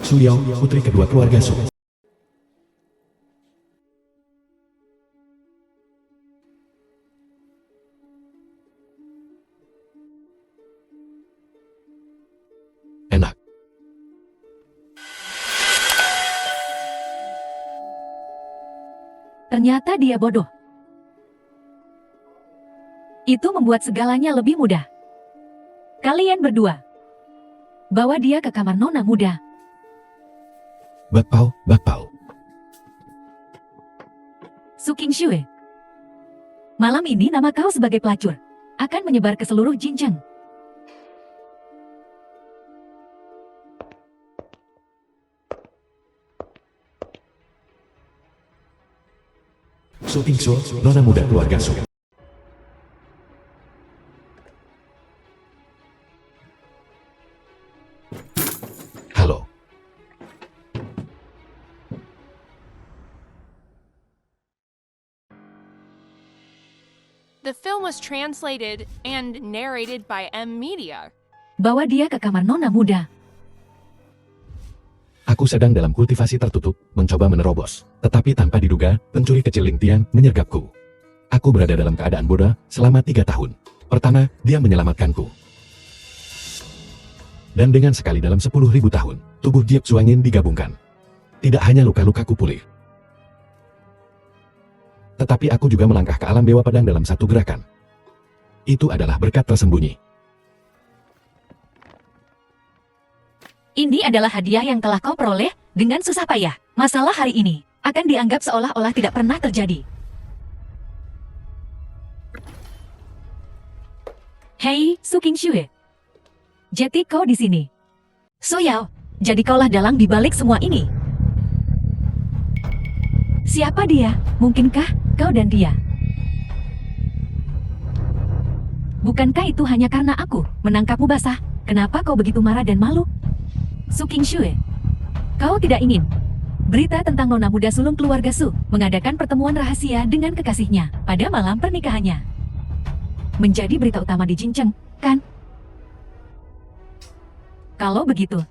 Su Yao, putri kedua keluarga Su. Enak. Ternyata dia bodoh. Itu membuat segalanya lebih mudah. Kalian berdua, bawa dia ke kamar nona muda. Bakpao, Bakpao. Su Qingxue. Malam ini nama kau sebagai pelacur akan menyebar ke seluruh Jincheng. Su Qingxue, nona muda keluarga Su. Halo. The film was translated and narrated by M Media. Bawa dia ke kamar nona muda. Aku sedang dalam kultivasi tertutup, mencoba menerobos. Tetapi tanpa diduga, pencuri kecil Ling Tian menyergapku. Aku berada dalam keadaan bodoh selama 3 tahun. Pertama, dia menyelamatkanku. Dan dengan sekali dalam 10.000 tahun, tubuh Jiep Suangin digabungkan. Tidak hanya luka-lukaku pulih. Tetapi aku juga melangkah ke alam Dewa Pedang dalam satu gerakan. Itu adalah berkat tersembunyi. Ini adalah hadiah yang telah kau peroleh dengan susah payah. Masalah hari ini akan dianggap seolah-olah tidak pernah terjadi. Hei, Su Qingxue. Jadi kau di sini. Su Yao, jadi kaulah dalang di balik semua ini. Siapa dia? Mungkinkah kau dan dia? Bukankah itu hanya karena aku menangkapmu basah? Kenapa kau begitu marah dan malu? Su Qingxue, kau tidak ingin berita tentang nona muda sulung keluarga Su mengadakan pertemuan rahasia dengan kekasihnya pada malam pernikahannya. Menjadi berita utama di Jincheng, kan? Kalau begitu,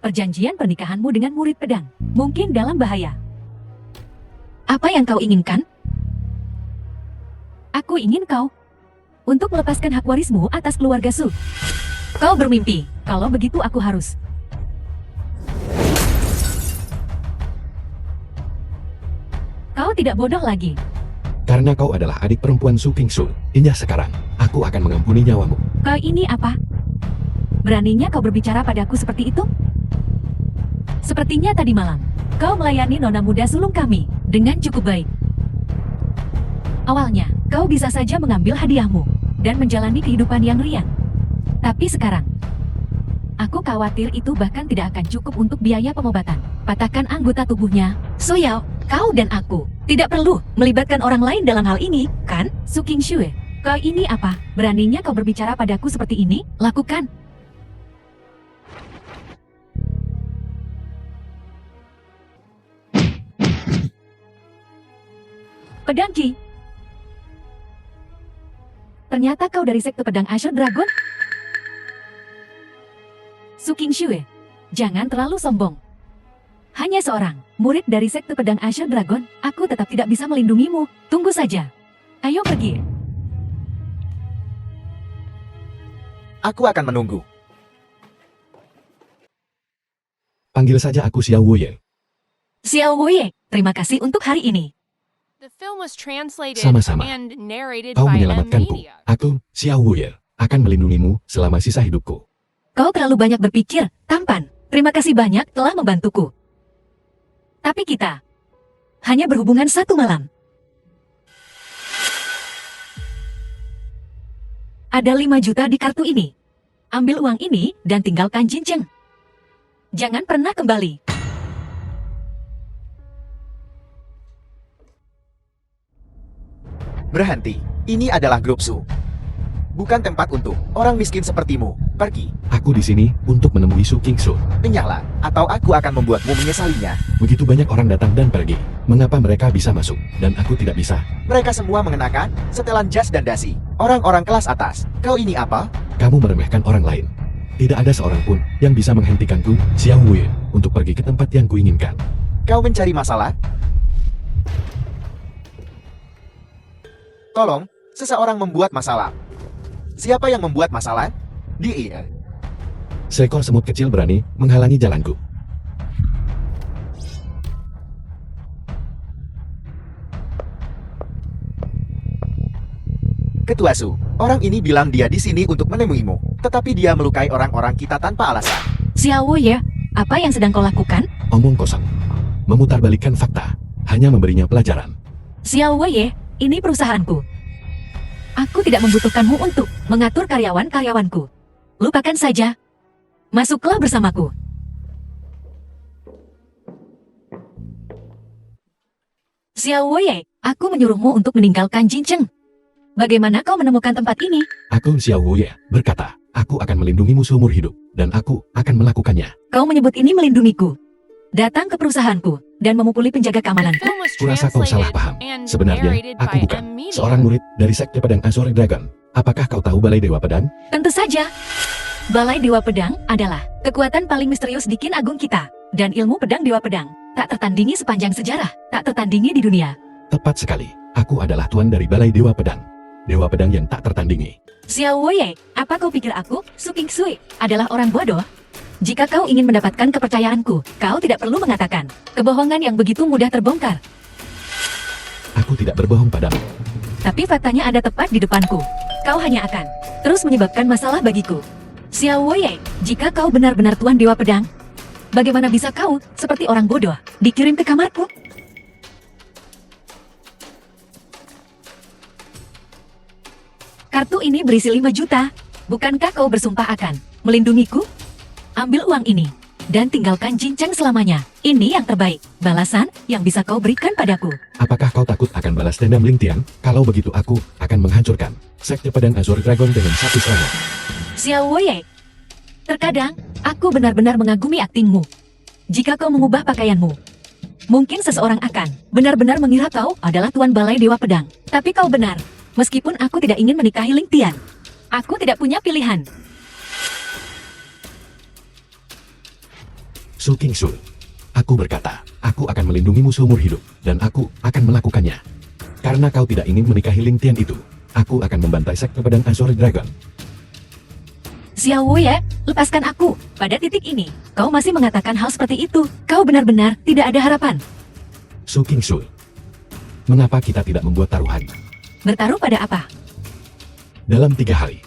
perjanjian pernikahanmu dengan murid pedang mungkin dalam bahaya. Apa yang kau inginkan? Aku ingin kau untuk melepaskan hak warismu atas keluarga Su. Kau bermimpi, kalau begitu aku harus. Kau tidak bodoh lagi. Karena kau adalah adik perempuan Su Qingxue, Inya sekarang, aku akan mengampuni nyawamu. Kau ini apa? Beraninya kau berbicara padaku seperti itu? Sepertinya tadi malam, kau melayani nona muda sulung kami dengan cukup baik. Awalnya, kau bisa saja mengambil hadiahmu dan menjalani kehidupan yang riang. Tapi sekarang, aku khawatir itu bahkan tidak akan cukup untuk biaya pengobatan. Patahkan anggota tubuhnya. Su Yao, kau dan aku tidak perlu melibatkan orang lain dalam hal ini, kan? Su Qingxue, kau ini apa? Beraninya kau berbicara padaku seperti ini? Lakukan. Pedang Qi. Ternyata kau dari sekte pedang Azure Dragon? Su Qingxue, jangan terlalu sombong. Hanya seorang murid dari sekte pedang Azure Dragon, aku tetap tidak bisa melindungimu. Tunggu saja. Ayo pergi. Aku akan menunggu. Panggil saja aku Xiao Wuye. Xiao Wuye, terima kasih untuk hari ini. The film was translated Sama-sama. and narrated Kau by M menyelamatkanku. Media. Aku, Xiao Wuye, akan melindungimu selama sisa hidupku. Kau terlalu banyak berpikir, tampan. Terima kasih banyak telah membantuku. Tapi kita hanya berhubungan 1 malam. Ada 5 juta di kartu ini. Ambil uang ini dan tinggalkan Jincheng. Jangan pernah kembali. Berhenti. Ini adalah grup Su. Bukan tempat untuk orang miskin sepertimu. Pergi. Aku di sini untuk menemui Su Qingxue. Enyahlah, atau aku akan membuatmu menyesalinya. Begitu banyak orang datang dan pergi. Mengapa mereka bisa masuk, dan aku tidak bisa? Mereka semua mengenakan setelan jas dan dasi. Orang-orang kelas atas. Kau ini apa? Kamu meremehkan orang lain. Tidak ada seorang pun yang bisa menghentikanku, Xiao Wuye. untuk pergi ke tempat yang kuinginkan. Kau mencari masalah? Tolong, seseorang membuat masalah. Siapa yang membuat masalah? Dia. Seekor semut kecil berani menghalangi jalanku. Ketua Su, orang ini bilang dia di sini untuk menemuimu, tetapi dia melukai orang-orang kita tanpa alasan. Xiao Ye, apa yang sedang kau lakukan? Omong kosong. Memutarbalikkan fakta. Hanya memberinya pelajaran. Xiao Ye, ini perusahaanku. Aku tidak membutuhkanmu untuk mengatur karyawan-karyawanku. Lupakan saja. Masuklah bersamaku. Xiao Ye, aku menyuruhmu untuk meninggalkan Jincheng. Bagaimana kau menemukan tempat ini? Aku Xiao Wuye berkata, aku akan melindungimu seumur hidup, dan aku akan melakukannya. Kau menyebut ini melindungiku. Datang ke perusahaanku dan memukuli penjaga keamananku. Film was Kurasa kau salah translated paham. and Sebenarnya, narrated aku by bukan M Media. seorang murid dari Sekte Pedang Azure Dragon. Apakah kau tahu Balai Dewa Pedang? Tentu saja. Balai Dewa Pedang adalah kekuatan paling misterius di Kin Agung kita. Dan ilmu pedang Dewa Pedang tak tertandingi sepanjang sejarah, tak tertandingi di dunia. Tepat sekali. Aku adalah tuan dari Balai Dewa Pedang. Dewa Pedang yang tak tertandingi. Xiao Ye, apa kau pikir aku, Su King Sui, adalah orang bodoh? Jika kau ingin mendapatkan kepercayaanku, kau tidak perlu mengatakan kebohongan yang begitu mudah terbongkar. Aku tidak berbohong padamu. Tapi faktanya ada tepat di depanku. Kau hanya akan terus menyebabkan masalah bagiku. Xiao Ye, jika kau benar-benar tuan Dewa Pedang, bagaimana bisa kau, seperti orang bodoh, dikirim ke kamarku? Kartu ini berisi 5 juta. Bukankah kau bersumpah akan melindungiku? Ambil uang ini dan tinggalkan Jincheng selamanya. Ini yang terbaik, balasan yang bisa kau berikan padaku. Apakah kau takut akan balas dendam Ling Tian? Kalau begitu aku akan menghancurkan Sekte Pedang Azure Dragon dengan satu serangan. Xiao Ye, terkadang aku benar-benar mengagumi aktingmu. Jika kau mengubah pakaianmu, mungkin seseorang akan benar-benar mengira kau adalah tuan Balai Dewa Pedang. Tapi kau benar. Meskipun aku tidak ingin menikahi Ling Tian, aku tidak punya pilihan. Su King Su. Aku berkata, aku akan melindungimu seumur hidup, dan aku akan melakukannya. Karena kau tidak ingin menikahi Ling Tian itu, aku akan membantai Sekte Pedang Azure Dragon. Xiao Ye, lepaskan aku. Pada titik ini, kau masih mengatakan hal seperti itu. Kau benar-benar tidak ada harapan. Su King Su. Mengapa kita tidak membuat taruhan? Bertaruh pada apa? Dalam 3 hari.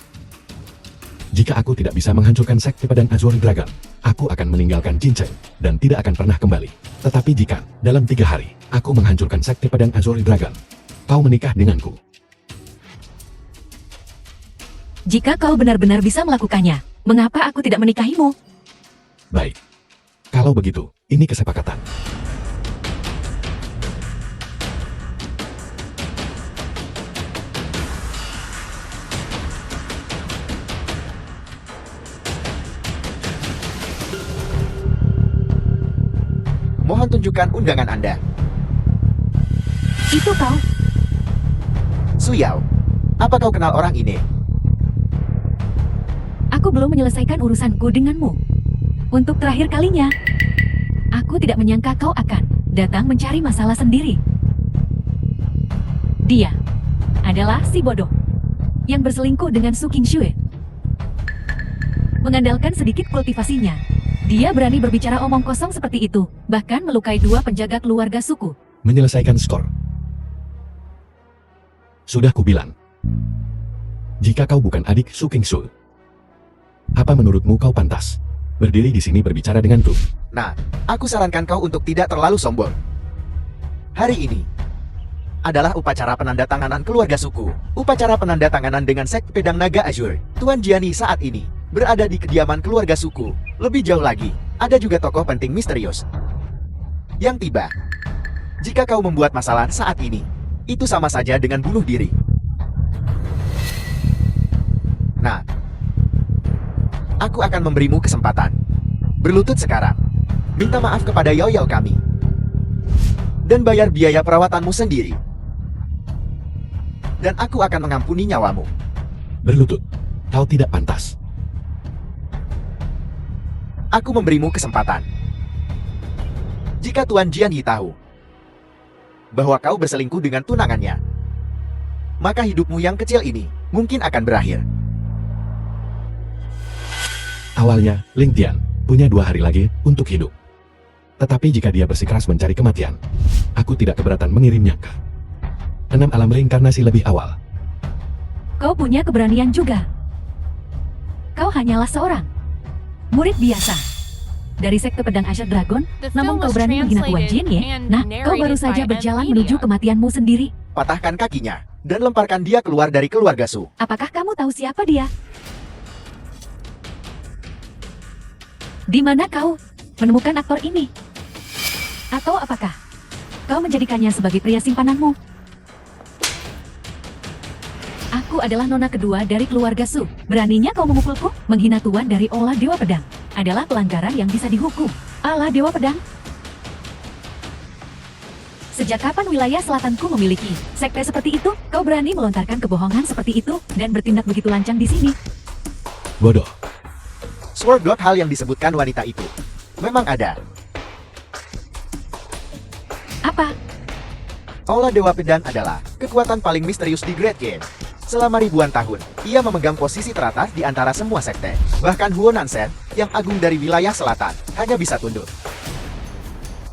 Jika aku tidak bisa menghancurkan Sekte Pedang Azure Dragon, aku akan meninggalkan Jincheng dan tidak akan pernah kembali. Tetapi jika, dalam 3 hari, aku menghancurkan Sekte Pedang Azure Dragon, kau menikah denganku. Jika kau benar-benar bisa melakukannya, mengapa aku tidak menikahimu? Baik. Kalau begitu, ini kesepakatan. Mohon tunjukkan undangan Anda. Itu kau. Su Yao, apa kau kenal orang ini? Aku belum menyelesaikan urusanku denganmu. Untuk terakhir kalinya, aku tidak menyangka kau akan datang mencari masalah sendiri. Dia adalah si bodoh yang berselingkuh dengan Su King Shui. Mengandalkan sedikit kultivasinya, dia berani berbicara omong kosong seperti itu, bahkan melukai 2 penjaga keluarga suku. Menyelesaikan skor. Sudah kubilang. Jika kau bukan adik Su King Su, apa menurutmu kau pantas berdiri di sini berbicara denganku? Nah, aku sarankan kau untuk tidak terlalu sombong. Hari ini adalah upacara penandatanganan keluarga suku. Upacara penandatanganan dengan Sekte Pedang Naga Azure. Tuan Jiani saat ini berada di kediaman keluarga suku. Lebih jauh lagi, ada juga tokoh penting misterius yang tiba. Jika kau membuat masalah saat ini, itu sama saja dengan bunuh diri. Nah, aku akan memberimu kesempatan. Berlutut sekarang. Minta maaf kepada Yao kami. Dan bayar biaya perawatanmu sendiri. Dan aku akan mengampuni nyawamu. Berlutut. Kau tidak pantas. Aku memberimu kesempatan. Jika Tuan Jianyi tahu bahwa kau berselingkuh dengan tunangannya, maka hidupmu yang kecil ini mungkin akan berakhir. Awalnya, Ling Tian punya 2 hari lagi untuk hidup. Tetapi jika dia bersikeras mencari kematian, aku tidak keberatan mengirimnya ke 6 alam reinkarnasi lebih awal. Kau punya keberanian juga. Kau hanyalah seorang murid biasa dari sekte pedang Azure Dragon, The namun film kau was berani menghina Tuan translated Jin ya? and Nah, kau baru narrated saja by berjalan M. menuju Media. kematianmu sendiri. Patahkan kakinya dan lemparkan dia keluar dari keluarga Su. Apakah kamu tahu siapa dia? Di mana kau menemukan aktor ini? Atau apakah kau menjadikannya sebagai pria simpananmu? Aku adalah nona kedua dari keluarga Su. Beraninya kau memukulku? Menghina tuan dari olah Dewa Pedang adalah pelanggaran yang bisa dihukum. Allah Dewa Pedang? Sejak kapan wilayah selatanku memiliki sekte seperti itu? Kau berani melontarkan kebohongan seperti itu dan bertindak begitu lancang di sini? Bodoh. Sword God, hal yang disebutkan wanita itu memang ada. Apa? Aula Dewa Pedang adalah kekuatan paling misterius di Great Game. Selama ribuan tahun, ia memegang posisi teratas di antara semua sekte. Bahkan Huonansen, yang agung dari wilayah selatan, hanya bisa tunduk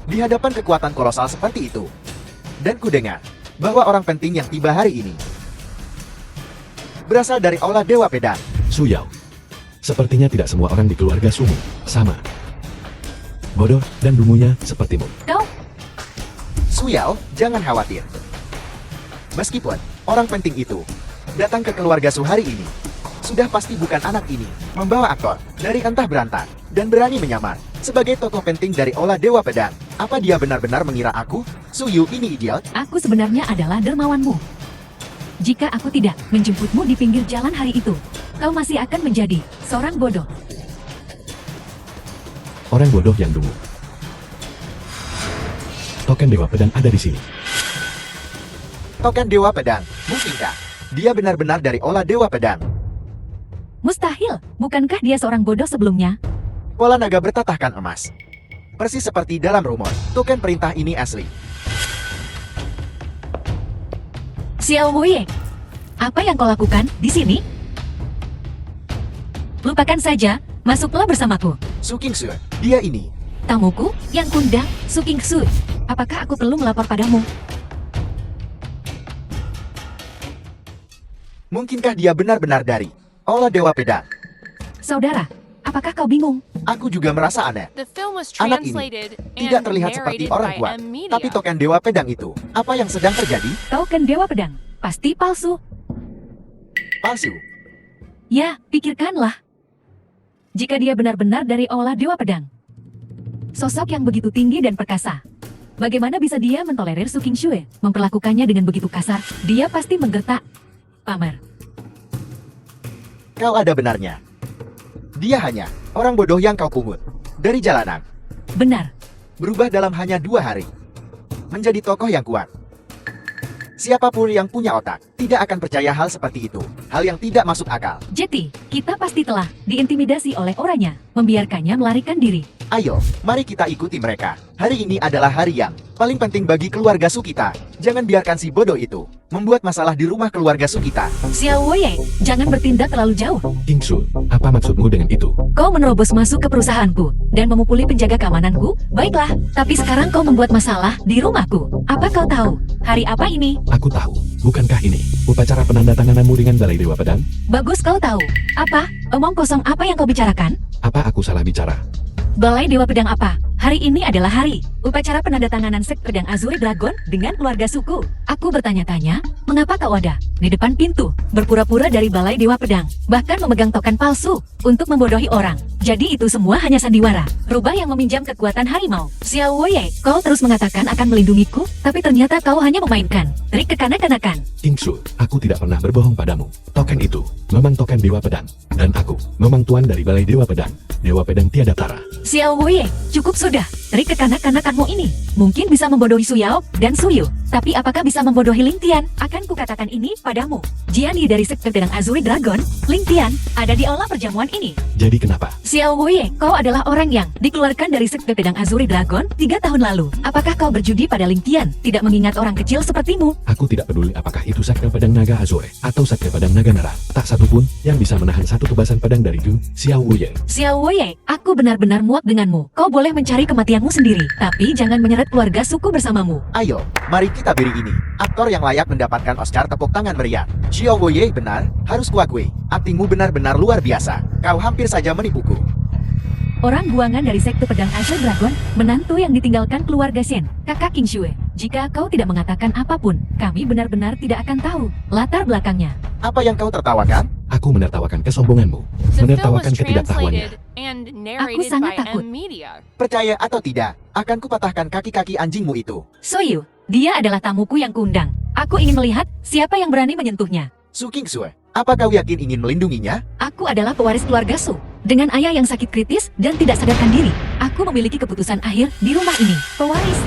di hadapan kekuatan kolosal seperti itu. Dan kudengar bahwa orang penting yang tiba hari ini berasal dari Aula Dewa Pedang. Su Yao. Sepertinya tidak semua orang di keluarga Sumu sama bodoh dan dungunya sepertimu. Kau? Su Yao, jangan khawatir. Meskipun orang penting itu datang ke keluarga Su hari ini, sudah pasti bukan anak ini membawa aktor dari antah berantah dan berani menyamar sebagai tokoh penting dari Aula Dewa Pedang. Apa dia benar-benar mengira aku, Su Yu, ini idiot? Aku sebenarnya adalah dermawanmu. Jika aku tidak menjemputmu di pinggir jalan hari itu, kau masih akan menjadi seorang bodoh. Orang bodoh yang dungu. Token Dewa Pedang ada di sini. Token Dewa Pedang, mungkinkah dia benar-benar dari Aula Dewa Pedang? Mustahil, bukankah dia seorang bodoh sebelumnya? Pola naga bertatahkan emas. Persis seperti dalam rumor, token perintah ini asli. Xiao Wuye, apa yang kau lakukan di sini? Lupakan saja, masuklah bersamaku. Su Qingxue, dia ini. Tamuku yang kundang, Su Qingxue. Apakah aku perlu melapor padamu? Mungkinkah dia benar-benar dari Aula Dewa Pedang? Saudara, apakah kau bingung? Aku juga merasa aneh. The film was Anak ini translated tidak and terlihat seperti narrated orang by kuat, M. Media. tapi token Dewa Pedang itu, apa yang sedang terjadi? Token Dewa Pedang, pasti palsu. Palsu. Ya, pikirkanlah. Jika dia benar-benar dari Aula Dewa Pedang, sosok yang begitu tinggi dan perkasa, bagaimana bisa dia mentolerir Su Qingxue, memperlakukannya dengan begitu kasar? Dia pasti menggertak. Pamer. Kau ada benarnya. Dia hanya orang bodoh yang kau pungut dari jalanan, Benar. berubah dalam hanya 2 hari, menjadi tokoh yang kuat. Siapapun yang punya otak tidak akan percaya hal seperti itu, hal yang tidak masuk akal. Jeti, kita pasti telah diintimidasi oleh orangnya, membiarkannya melarikan diri. Ayo, mari kita ikuti mereka. Hari ini adalah hari yang paling penting bagi keluarga Su kita. Jangan biarkan si bodoh itu membuat masalah di rumah keluarga Su kita. Xiao Wei, jangan bertindak terlalu jauh. Qingxue, apa maksudmu dengan itu? Kau menerobos masuk ke perusahaanku dan memukuli penjaga keamananku? Baiklah, tapi sekarang kau membuat masalah di rumahku. Apa kau tahu hari apa ini? Aku tahu. Bukankah ini upacara penandatangananmu dengan Balai Dewa Pedang? Bagus kau tahu. Apa? Omong kosong apa yang kau bicarakan? Apa aku salah bicara? Balai Dewa Pedang apa? Hari ini adalah hari upacara penandatanganan sekte pedang Azure Dragon dengan keluarga suku. Aku bertanya-tanya, mengapa kau ada di depan pintu, berpura-pura dari Balai Dewa Pedang, bahkan memegang token palsu untuk membodohi orang. Jadi itu semua hanya sandiwara, rubah yang meminjam kekuatan harimau. Xiao Wei, kau terus mengatakan akan melindungiku, tapi ternyata kau hanya memainkan trik kekanak-kanakan. Qingxue, aku tidak pernah berbohong padamu. Token itu memang token Dewa Pedang, dan aku memang tuan dari Balai Dewa Pedang. Dewa Pedang tiada tara. Xiao Wei, cukup sudah. trik kekanak-kanakanmu ini mungkin bisa membodohi Suyao dan Suyu, tapi apakah bisa membodohi Ling Tian? Akan kukatakan ini padamu. Jian Yi dari sekte pedang Azuri Dragon, Ling Tian, ada di aula perjamuan ini. Jadi kenapa? Xiao Wei, kau adalah orang yang dikeluarkan dari sekte pedang Azuri Dragon 3 tahun lalu. Apakah kau berjudi pada Ling Tian, tidak mengingat orang kecil sepertimu? Aku tidak peduli apakah itu sekte pedang naga Azure atau sekte pedang naga Nara. Tak satu pun yang bisa menahan satu tebasan pedang dari Gu Xiao Wei. Xiao Wei, aku benar-benar muak denganmu. Kau boleh mencari kematianmu sendiri, tapi jangan menyeret keluarga suku bersamamu. Ayo, mari kita beri ini. Aktor yang layak mendapatkan Oscar tepuk tangan meriah. Xiao Wei benar, harus kuakui. Aktingmu benar-benar luar biasa. Kau hampir saja menipuku. Orang buangan dari sekte pedang Azure Dragon, menantu yang ditinggalkan keluarga Shen, kakak King Shui. Jika kau tidak mengatakan apapun, kami benar-benar tidak akan tahu latar belakangnya. Apa yang kau tertawakan? Aku menertawakan kesombonganmu, The film was menertawakan ketidaktahuannya. translated and narrated sangat by takut. M Media. Percaya atau tidak, akan kupatahkan kaki-kaki anjingmu itu. Soyu, dia adalah tamuku yang kuundang. Aku ingin melihat siapa yang berani menyentuhnya. Su Kingsue, apa kau yakin ingin melindunginya? Aku adalah pewaris keluarga Su. Dengan ayah yang sakit kritis dan tidak sadarkan diri, aku memiliki keputusan akhir di rumah ini. Pewaris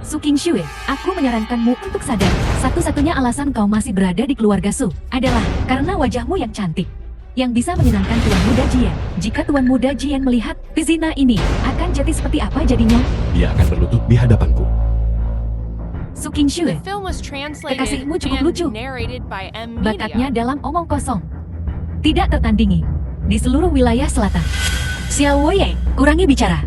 Su Kingsue, aku menyarankanmu untuk sadar. Satu-satunya alasan kau masih berada di keluarga Su adalah karena wajahmu yang cantik, yang bisa menyenangkan Tuan Muda Jian. Jika Tuan Muda Jian melihat zina ini, akan jadi seperti apa jadinya? Dia akan berlutut di hadapanku. Su Kingsue, The film was translated Kekasihmu cukup and lucu. narrated by M bakatnya Media. dalam omong kosong, tidak tertandingi di seluruh wilayah selatan. Xiao Wei, kurangi bicara.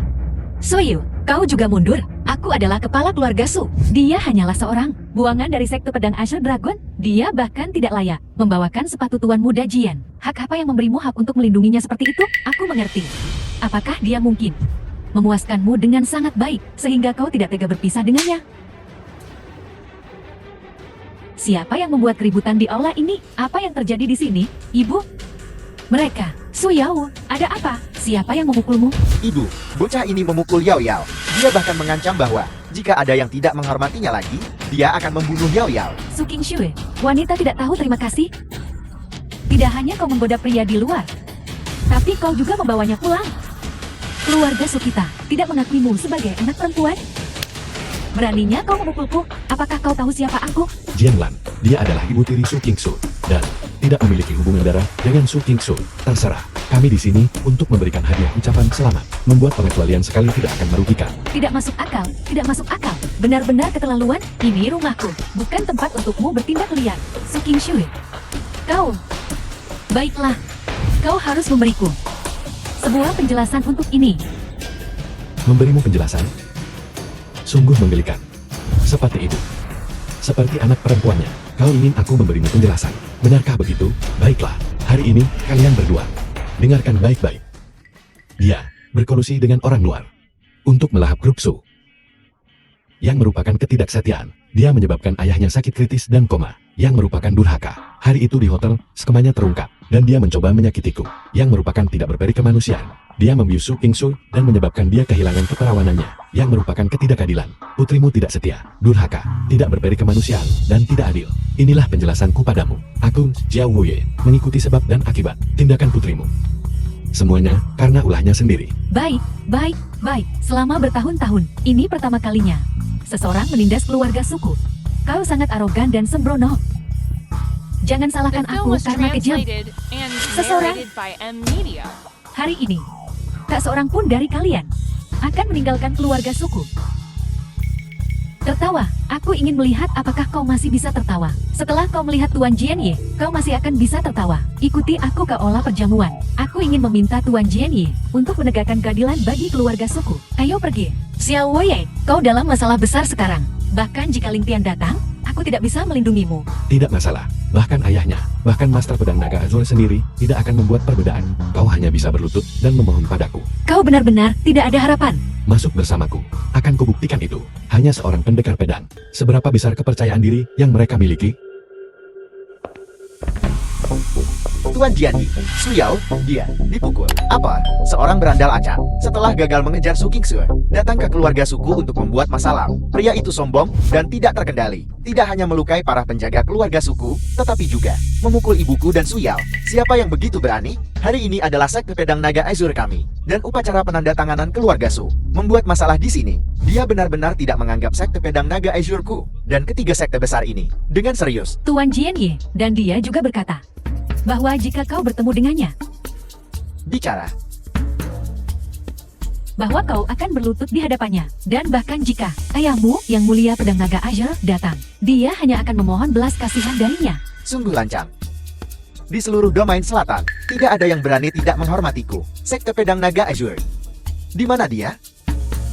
Soyu, kau juga mundur. Aku adalah kepala keluarga Su. Dia hanyalah seorang buangan dari sekte pedang Azure Dragon. Dia bahkan tidak layak membawakan sepatu Tuan Muda Jian. Hak apa yang memberimu hak untuk melindunginya seperti itu? Aku mengerti. Apakah dia mungkin memuaskanmu dengan sangat baik sehingga kau tidak tega berpisah dengannya? Siapa yang membuat keributan di aula ini? Apa yang terjadi di sini, Ibu? Mereka, Suyao, ada apa? Siapa yang memukulmu? Ibu, bocah ini memukul Yao Yao. Dia bahkan mengancam bahwa jika ada yang tidak menghormatinya lagi, dia akan membunuh Yao Yao. Su Kingsue, wanita tidak tahu terima kasih. Tidak hanya kau menggoda pria di luar, tapi kau juga membawanya pulang. Keluarga Sukita tidak mengakuimu sebagai anak perempuan. Beraninya kau memukulku? Apakah kau tahu siapa aku? Jian Lan, dia adalah ibu tiri Su Kingsu dan tidak memiliki hubungan darah dengan Su Kingsu. Terserah, kami di sini untuk memberikan hadiah ucapan selamat. Membuat pengecualian sekali tidak akan merugikan. Tidak masuk akal, tidak masuk akal. Benar-benar keterlaluan. Ini rumahku, bukan tempat untukmu bertindak liar. Su Kingsue, kau, baiklah, kau harus memberiku sebuah penjelasan untuk ini. Memberimu penjelasan? Sungguh menggelikan. Seperti ibu. Seperti anak perempuannya. Kau ingin aku memberimu penjelasan. Benarkah begitu? Baiklah. Hari ini, kalian berdua. Dengarkan baik-baik. Dia berkolusi dengan orang luar. Untuk melahap grup Su. Yang merupakan ketidaksetiaan. Dia menyebabkan ayahnya sakit kritis dan koma. Yang merupakan durhaka. Hari itu di hotel, skemanya terungkap. Dan dia mencoba menyakitiku. Yang merupakan tidak berperi kemanusiaan. Dia membius Su Kingsu dan menyebabkan dia kehilangan keperawanannya, yang merupakan ketidakadilan. Putrimu tidak setia, durhaka, tidak berperi kemanusiaan, dan tidak adil. Inilah penjelasanku padamu. Aku, Jiao Wei, mengikuti sebab dan akibat tindakan putrimu. Semuanya karena ulahnya sendiri. Baik, baik, baik. Selama bertahun-tahun, ini pertama kalinya seseorang menindas keluarga suku. Kau sangat arogan dan sembrono. Jangan The salahkan film aku was karena kejam. translated and Seseorang- narrated by M Media. Hari ini, tak seorang pun dari kalian akan meninggalkan keluarga suku. Tertawa, aku ingin melihat apakah kau masih bisa tertawa. Setelah kau melihat Tuan Jian Ye, kau masih akan bisa tertawa. Ikuti aku ke aula perjamuan. Aku ingin meminta Tuan Jian Ye untuk menegakkan keadilan bagi keluarga suku. Ayo pergi. Xiao Wei, kau dalam masalah besar sekarang. Bahkan jika Ling Tian datang, aku tidak bisa melindungimu. Tidak masalah. Bahkan ayahnya, bahkan Master Pedang Naga Azure sendiri, tidak akan membuat perbedaan. Kau hanya bisa berlutut dan memohon padaku. Kau benar-benar tidak ada harapan. Masuk bersamaku. Akan kubuktikan itu. Hanya seorang pendekar pedang. Seberapa besar kepercayaan diri yang mereka miliki? Tuan Jian Yi, Suyao, dia dipukul. Apa? Seorang berandal acak. Setelah gagal mengejar Su Kingsu, datang ke keluarga suku untuk membuat masalah. Pria itu sombong dan tidak terkendali. Tidak hanya melukai para penjaga keluarga suku, tetapi juga memukul ibuku dan Suyao. Siapa yang begitu berani? Hari ini adalah sekte pedang naga Azure kami. dan upacara penandatanganan keluarga Su. Membuat masalah di sini, dia benar-benar tidak menganggap sekte pedang naga Azure-ku dan ketiga sekte besar ini dengan serius. Tuan Jianye, dan dia juga berkata bahwa jika kau bertemu dengannya, Bicara, bahwa kau akan berlutut di hadapannya. Dan bahkan jika ayahmu yang mulia pedang naga Azure datang, dia hanya akan memohon belas kasihan darinya. sungguh lancang. Di seluruh domain selatan, tidak ada yang berani tidak menghormatiku. Sekte pedang naga Azure. Di mana dia?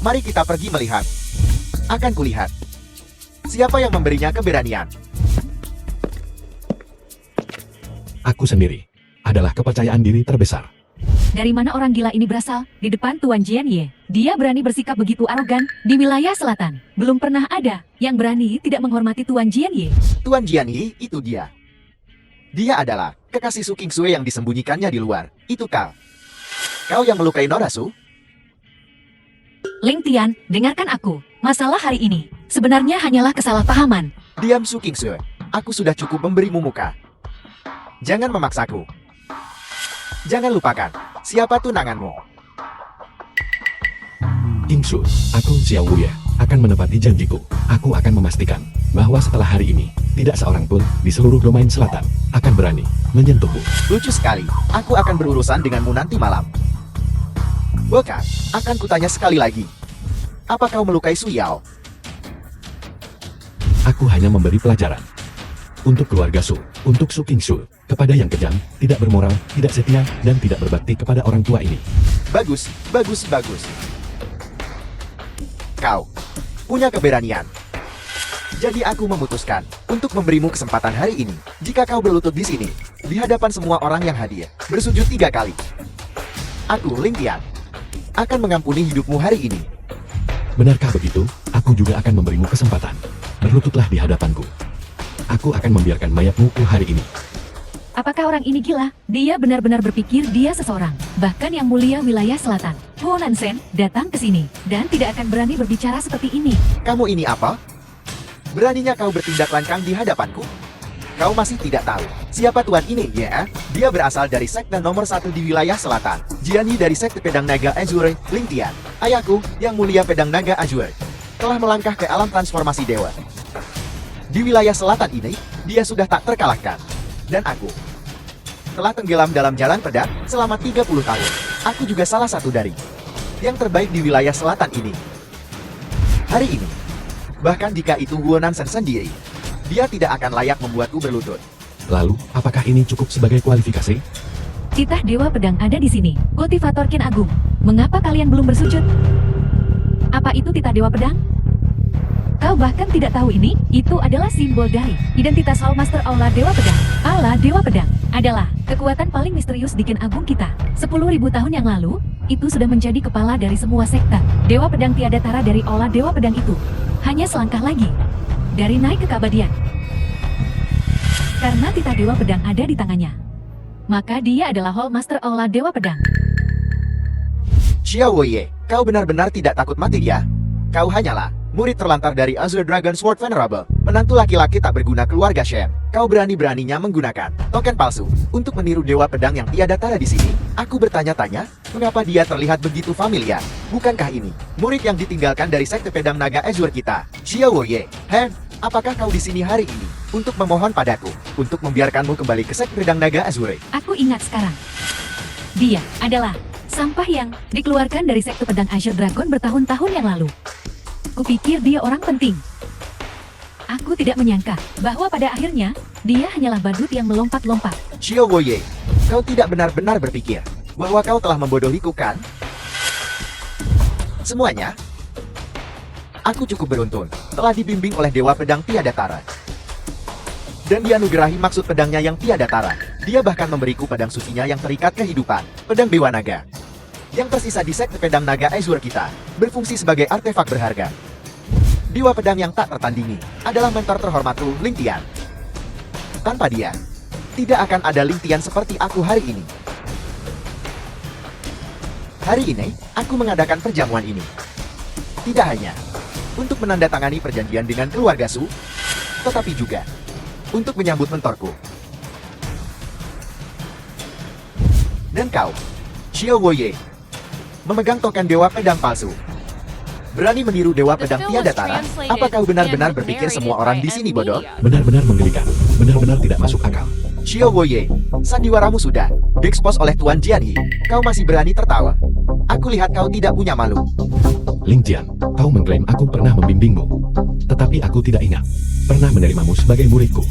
Mari kita pergi melihat. Akan kulihat. Siapa yang memberinya keberanian? Aku sendiri adalah kepercayaan diri terbesar. Dari mana orang gila ini berasal? Di depan Tuan Jianye, dia berani bersikap begitu arogan di wilayah selatan. Belum pernah ada yang berani tidak menghormati Tuan Jianye. Tuan Jianyi, itu dia. Dia adalah kekasih Su Kingsue yang disembunyikannya di luar. Itu kau. Kau yang melukai Nora Su? Ling Tian, dengarkan aku. Masalah hari ini sebenarnya hanyalah kesalahpahaman. Diam Su Kingsue. Aku sudah cukup memberimu muka. Jangan memaksaku. Jangan lupakan, siapa tunanganmu? King Su, aku Xiao Wuye, akan menepati janjiku. Aku akan memastikan bahwa setelah hari ini, tidak seorang pun di seluruh domain selatan akan berani menyentuhku. Lucu sekali. Aku akan berurusan denganmu nanti malam. Bukan, akan kutanya sekali lagi. Apa kau melukai Su Yao? Aku hanya memberi pelajaran. Untuk keluarga Su, untuk Su King Su, kepada yang kejam, tidak bermoral, tidak setia, dan tidak berbakti kepada orang tua ini. Bagus, bagus, bagus. Kau punya keberanian. Jadi aku memutuskan untuk memberimu kesempatan hari ini. Jika kau berlutut di sini, di hadapan semua orang yang hadir, bersujud 3 kali. Aku, Ling Tian, akan mengampuni hidupmu hari ini. Benarkah begitu? Aku juga akan memberimu kesempatan. Berlututlah di hadapanku. Aku akan membiarkan mayatmu hari ini. Apakah orang ini gila? Dia benar-benar berpikir dia seseorang. Bahkan yang mulia wilayah selatan, Huo Nansen, datang ke sini dan tidak akan berani berbicara seperti ini. Kamu ini apa? Beraninya kau bertindak lancang di hadapanku? Kau masih tidak tahu siapa tuan ini, ya? Dia berasal dari sekte nomor 1 di wilayah selatan. Jianyi dari sekte pedang naga Azure, Ling Tian. Ayahku, yang mulia pedang naga Azure, telah melangkah ke alam transformasi dewa. Di wilayah selatan ini, dia sudah tak terkalahkan. Dan aku telah tenggelam dalam jalan pedang selama 30 tahun. Aku juga salah satu dari yang terbaik di wilayah selatan ini. Hari ini, bahkan jika itu Huo Nansen sendiri, dia tidak akan layak membuatku berlutut. Lalu, apakah ini cukup sebagai kualifikasi? Titah Dewa Pedang ada di sini. Kultivator Kin Agung, mengapa kalian belum bersujud? Apa itu titah Dewa Pedang? Kau bahkan tidak tahu ini? Itu adalah simbol dari identitas Hall Master Aula Dewa Pedang. Aula Dewa Pedang adalah kekuatan paling misterius di Kin Agung kita. 10.000 tahun yang lalu, itu sudah menjadi kepala dari semua sekte. Dewa Pedang tiada tara dari Aula Dewa Pedang itu. Hanya selangkah lagi dari naik ke keabadian. Karena titah Dewa Pedang ada di tangannya, maka dia adalah Hall Master Aula Dewa Pedang. Xiao Wei, kau benar-benar tidak takut mati ya? Kau hanyalah murid terlantar dari Azure Dragon Sword Venerable, menantu laki-laki tak berguna keluarga Shen. Kau berani-beraninya menggunakan token palsu untuk meniru Dewa Pedang yang tiada tara di sini. Aku bertanya-tanya, mengapa dia terlihat begitu familiar? Bukankah ini murid yang ditinggalkan dari sekte pedang naga Azure kita? Xiao Wei, apakah kau di sini hari ini untuk memohon padaku untuk membiarkanmu kembali ke sekte pedang naga Azure? Aku ingat sekarang. Dia adalah sampah yang dikeluarkan dari sekte pedang Azure Dragon bertahun-tahun yang lalu. Kupikir dia orang penting. Aku tidak menyangka bahwa pada akhirnya, dia hanyalah badut yang melompat-lompat. Xiao Wei, kau tidak benar-benar berpikir bahwa kau telah membodohiku, kan? Semuanya? Aku cukup beruntung, telah dibimbing oleh Dewa Pedang tiada tara. Dan dianugerahi maksud pedangnya yang tiada tara. Dia bahkan memberiku pedang sucinya yang terikat kehidupan, pedang Dewa Naga. Yang tersisa di sekte pedang naga Azure kita, berfungsi sebagai artefak berharga. Dewa Pedang yang tak tertandingi adalah mentor terhormatku, Ling Tian. Tanpa dia, tidak akan ada Ling Tian seperti aku hari ini. Hari ini, aku mengadakan perjamuan ini. Tidak hanya untuk menandatangani perjanjian dengan keluarga Su, tetapi juga untuk menyambut mentorku. Dan kau, Xiao Wei, memegang token Dewa Pedang palsu. Berani meniru Dewa The Pedang film tiada was tara. translated Apa kau benar-benar and berpikir narrated semua by orang di M sini bodoh? Media. Benar-benar mengerikan. Benar-benar tidak masuk akal. Xiao Woye, sandiwaramu sudah diekspos oleh Tuan Jianyi. Kau masih berani tertawa. Aku lihat kau tidak punya malu. Ling Tian, kau mengklaim aku pernah membimbingmu. Tetapi aku tidak ingat pernah menerimamu sebagai muridku.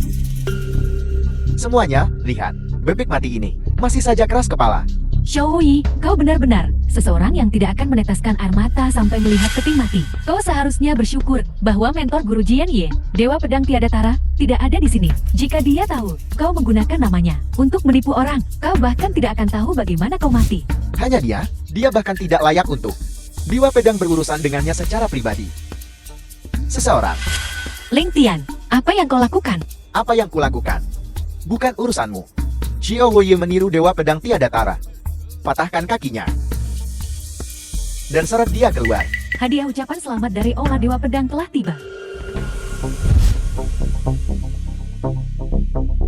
Semuanya, lihat. Bebek mati ini masih saja keras kepala. Xiao Yi, kau benar-benar seseorang yang tidak akan meneteskan air mata sampai melihat peti mati. Kau seharusnya bersyukur bahwa mentor guru Jian Ye, Dewa Pedang Tiada Tara, tidak ada di sini. Jika dia tahu kau menggunakan namanya untuk menipu orang, kau bahkan tidak akan tahu bagaimana kau mati. Hanya dia bahkan tidak layak untuk Dewa Pedang berurusan dengannya secara pribadi. Seseorang, Ling Tian, apa yang kau lakukan? apa yang kulakukan? Bukan urusanmu. Xiao Woye meniru Dewa Pedang Tiada Tara. Patahkan kakinya. Dan seret dia keluar. Hadiah ucapan selamat dari Ola Dewa Pedang telah tiba.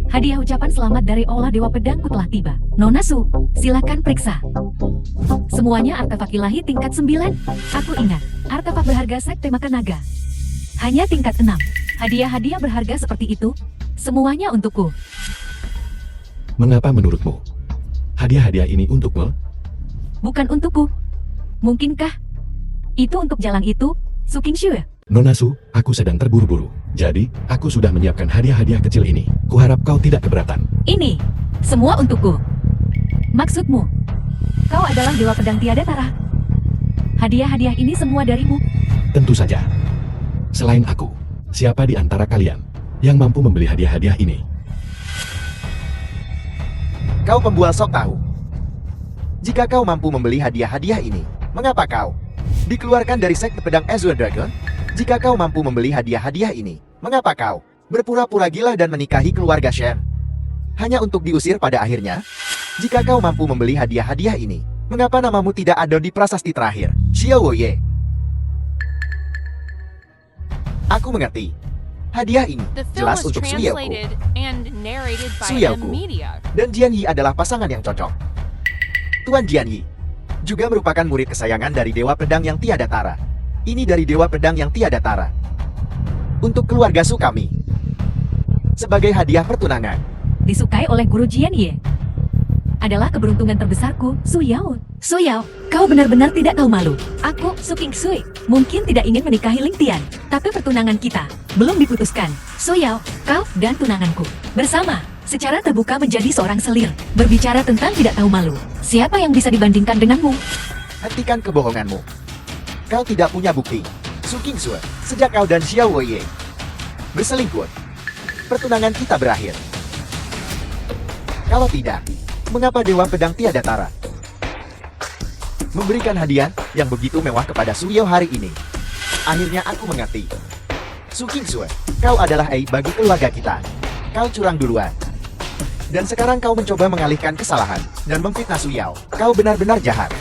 Hadiah ucapan selamat dari Ola Dewa Pedangku telah tiba. Nona Su, silakan periksa. Semuanya artefak ilahi tingkat 9. Aku ingat, artefak berharga sekte makan naga. Hanya tingkat 6. Hadiah-hadiah berharga seperti itu, semuanya untukku. Mengapa menurutmu hadiah-hadiah ini untukmu? Bukan untukku. Mungkinkah itu untuk jalan itu, Su Qingshu? Nona Su, aku sedang terburu-buru. Jadi, aku sudah menyiapkan hadiah-hadiah kecil ini. Kuharap kau tidak keberatan. Ini semua untukku. Maksudmu, kau adalah Dewa Pedang Tiada Tara. Hadiah-hadiah ini semua darimu. Tentu saja. Selain aku, siapa di antara kalian yang mampu membeli hadiah-hadiah ini? Kau pembual sok tahu. Jika kau mampu membeli hadiah-hadiah ini, mengapa kau dikeluarkan dari sekte pedang Azure Dragon? Jika kau mampu membeli hadiah-hadiah ini, mengapa kau berpura-pura gila dan menikahi keluarga Shen? Hanya untuk diusir pada akhirnya? Jika kau mampu membeli hadiah-hadiah ini, mengapa namamu tidak ada di prasasti terakhir? Xiao Woye. Aku mengerti. Hadiah ini The film jelas was untuk Su Yaoku. translated and narrated by Su Yaoku. M Media. Dan Jianyi adalah pasangan yang cocok. Tuan Jianyi juga merupakan murid kesayangan dari Dewa Pedang yang tiada tara. Ini dari Dewa Pedang yang tiada tara. Untuk keluarga Su kami. Sebagai hadiah pertunangan. Disukai oleh guru Jian Ye. Adalah keberuntungan terbesarku, Su Yao. Su Yao, kau benar-benar tidak tahu malu. Aku, Su Qingsui, mungkin tidak ingin menikahi Ling Tian, tapi pertunangan kita belum diputuskan. Su Yao, kau dan tunanganku bersama secara terbuka menjadi seorang selir. Berbicara tentang tidak tahu malu. Siapa yang bisa dibandingkan denganmu? Hentikan kebohonganmu. Kau tidak punya bukti. Su Qingsui, sejak kau dan Xiao Woye berselingkuh, pertunangan kita berakhir. Kalau tidak, mengapa Dewa Pedang Tiada Tara memberikan hadiah yang begitu mewah kepada Su Yao hari ini? Akhirnya aku mengerti. Su Qingsui, kau adalah aib bagi keluarga kita. Kau curang duluan. Dan sekarang kau mencoba mengalihkan kesalahan dan memfitnah Su Yao. Kau benar-benar jahat.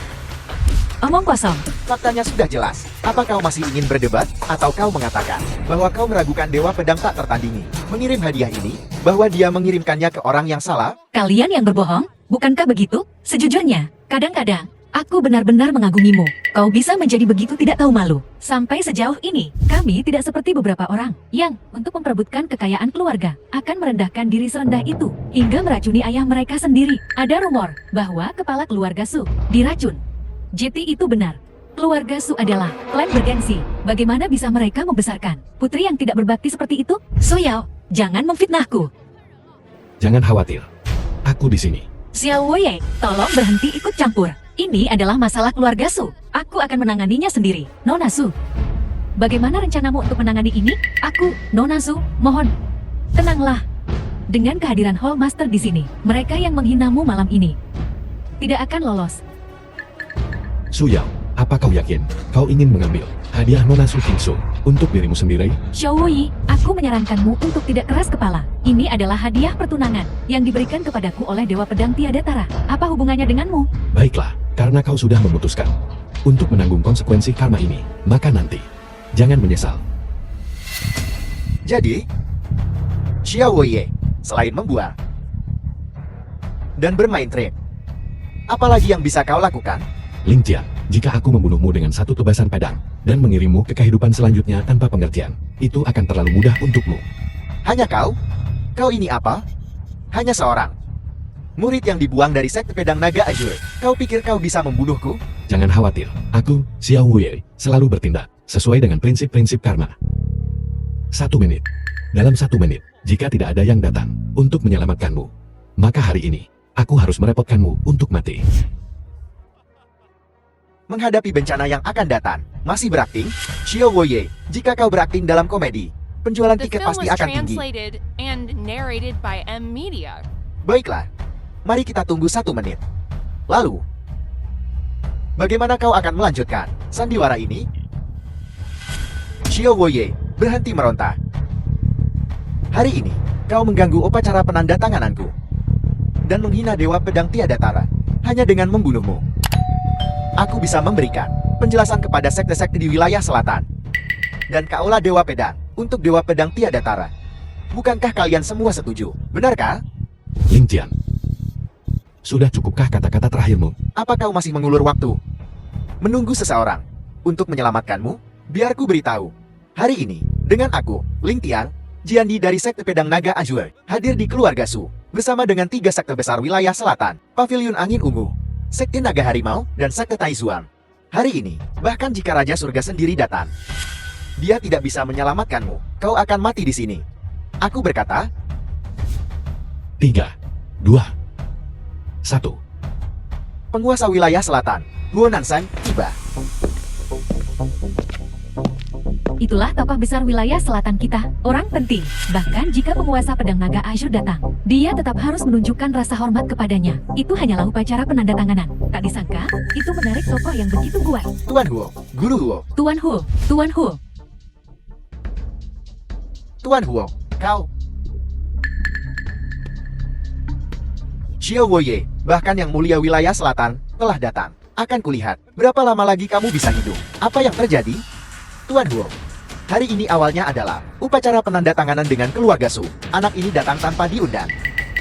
Omong kosong. Faktanya sudah jelas. Apa kau masih ingin berdebat? Atau kau mengatakan bahwa kau meragukan Dewa Pedang tak tertandingi mengirim hadiah ini? Bahwa dia mengirimkannya ke orang yang salah? Kalian yang berbohong, bukankah begitu? Sejujurnya, kadang-kadang, aku benar-benar mengagumimu. Kau bisa menjadi begitu tidak tahu malu. Sampai sejauh ini, kami tidak seperti beberapa orang yang, untuk memperebutkan kekayaan keluarga, akan merendahkan diri serendah itu, hingga meracuni ayah mereka sendiri. Ada rumor bahwa kepala keluarga Su diracun. JT itu benar. Keluarga Su adalah klan bergengsi. Bagaimana bisa mereka membesarkan putri yang tidak berbakti seperti itu? Su Yao, jangan memfitnahku. Jangan khawatir. Aku di sini. Xiao Woye, tolong berhenti ikut campur. Ini adalah masalah keluarga Su. Aku akan menanganinya sendiri. Nona Su, bagaimana rencanamu untuk menangani ini? Aku, Nona Su, mohon. Tenanglah. Dengan kehadiran Hall Master di sini, mereka yang menghinamu malam ini tidak akan lolos. Su Yao, apa kau yakin kau ingin mengambil hadiah Nona Su Qingsui untuk dirimu sendiri? Xiao Yi, aku menyarankanmu untuk tidak keras kepala. Ini adalah hadiah pertunangan yang diberikan kepadaku oleh Dewa Pedang Tiada Tara. Apa hubungannya denganmu? Baiklah, karena kau sudah memutuskan untuk menanggung konsekuensi karma ini, maka nanti jangan menyesal. Jadi, Xiao Woye, selain membual dan bermain trik, apalagi yang bisa kau lakukan? Ling Tian, Jika aku membunuhmu dengan satu tebasan pedang, dan mengirimmu ke kehidupan selanjutnya tanpa pengertian, itu akan terlalu mudah untukmu. Hanya kau? Kau ini apa? Hanya seorang murid yang dibuang dari sekte pedang naga Azure. Kau pikir kau bisa membunuhku? Jangan khawatir, aku, Xiao Wei, selalu bertindak sesuai dengan prinsip-prinsip karma. 1 menit. Dalam 1 menit, jika tidak ada yang datang untuk menyelamatkanmu, maka hari ini, aku harus merepotkanmu untuk mati. Menghadapi bencana yang akan datang, masih berakting? Xiao Wei, jika kau berakting dalam komedi, penjualan The tiket film pasti was akan tinggi. translated and narrated by M Media. Baiklah, mari kita tunggu 1 menit. Lalu, bagaimana kau akan melanjutkan sandiwara ini? Xiao Wei, berhenti meronta. Hari ini, kau mengganggu upacara penandatangananku dan menghina Dewa Pedang Tiada Tara hanya dengan membunuhmu. Aku bisa memberikan penjelasan kepada sekte-sekte di wilayah selatan dan kaulah Dewa Pedang untuk Dewa Pedang Tiada Tara. Bukankah kalian semua setuju? Benarkah? Ling Tian, sudah cukupkah kata-kata terakhirmu? Apa kau masih mengulur waktu? Menunggu seseorang untuk menyelamatkanmu? Biar ku beritahu. Hari ini, dengan aku, Ling Tian, Jiandi dari Sekte Pedang Naga Azure, hadir di Keluarga Su, bersama dengan 3 sekte besar wilayah selatan, Pavilion Angin Ungu, Sekte Naga Harimau, dan Sekte Taizuan. Hari ini, bahkan jika Raja Surga sendiri datang, dia tidak bisa menyelamatkanmu. Kau akan mati di sini. Aku berkata, 3, 2, 1. penguasa wilayah selatan, Huo Nanshan, tiba. Itulah tokoh besar wilayah selatan kita, orang penting. Bahkan jika penguasa pedang naga Azure datang, dia tetap harus menunjukkan rasa hormat kepadanya. Itu hanyalah upacara penandatanganan. Tak disangka, itu menarik tokoh yang begitu kuat. Tuan Huo, Guru Huo, Tuan Hu, Tuan Hu. Tuan Huo, kau. Xiao Wei, bahkan yang mulia wilayah selatan, telah datang. Akan kulihat, berapa lama lagi kamu bisa hidup. Apa yang terjadi? Tuan Huo, hari ini awalnya adalah upacara penandatanganan dengan keluarga Su. Anak ini datang tanpa diundang.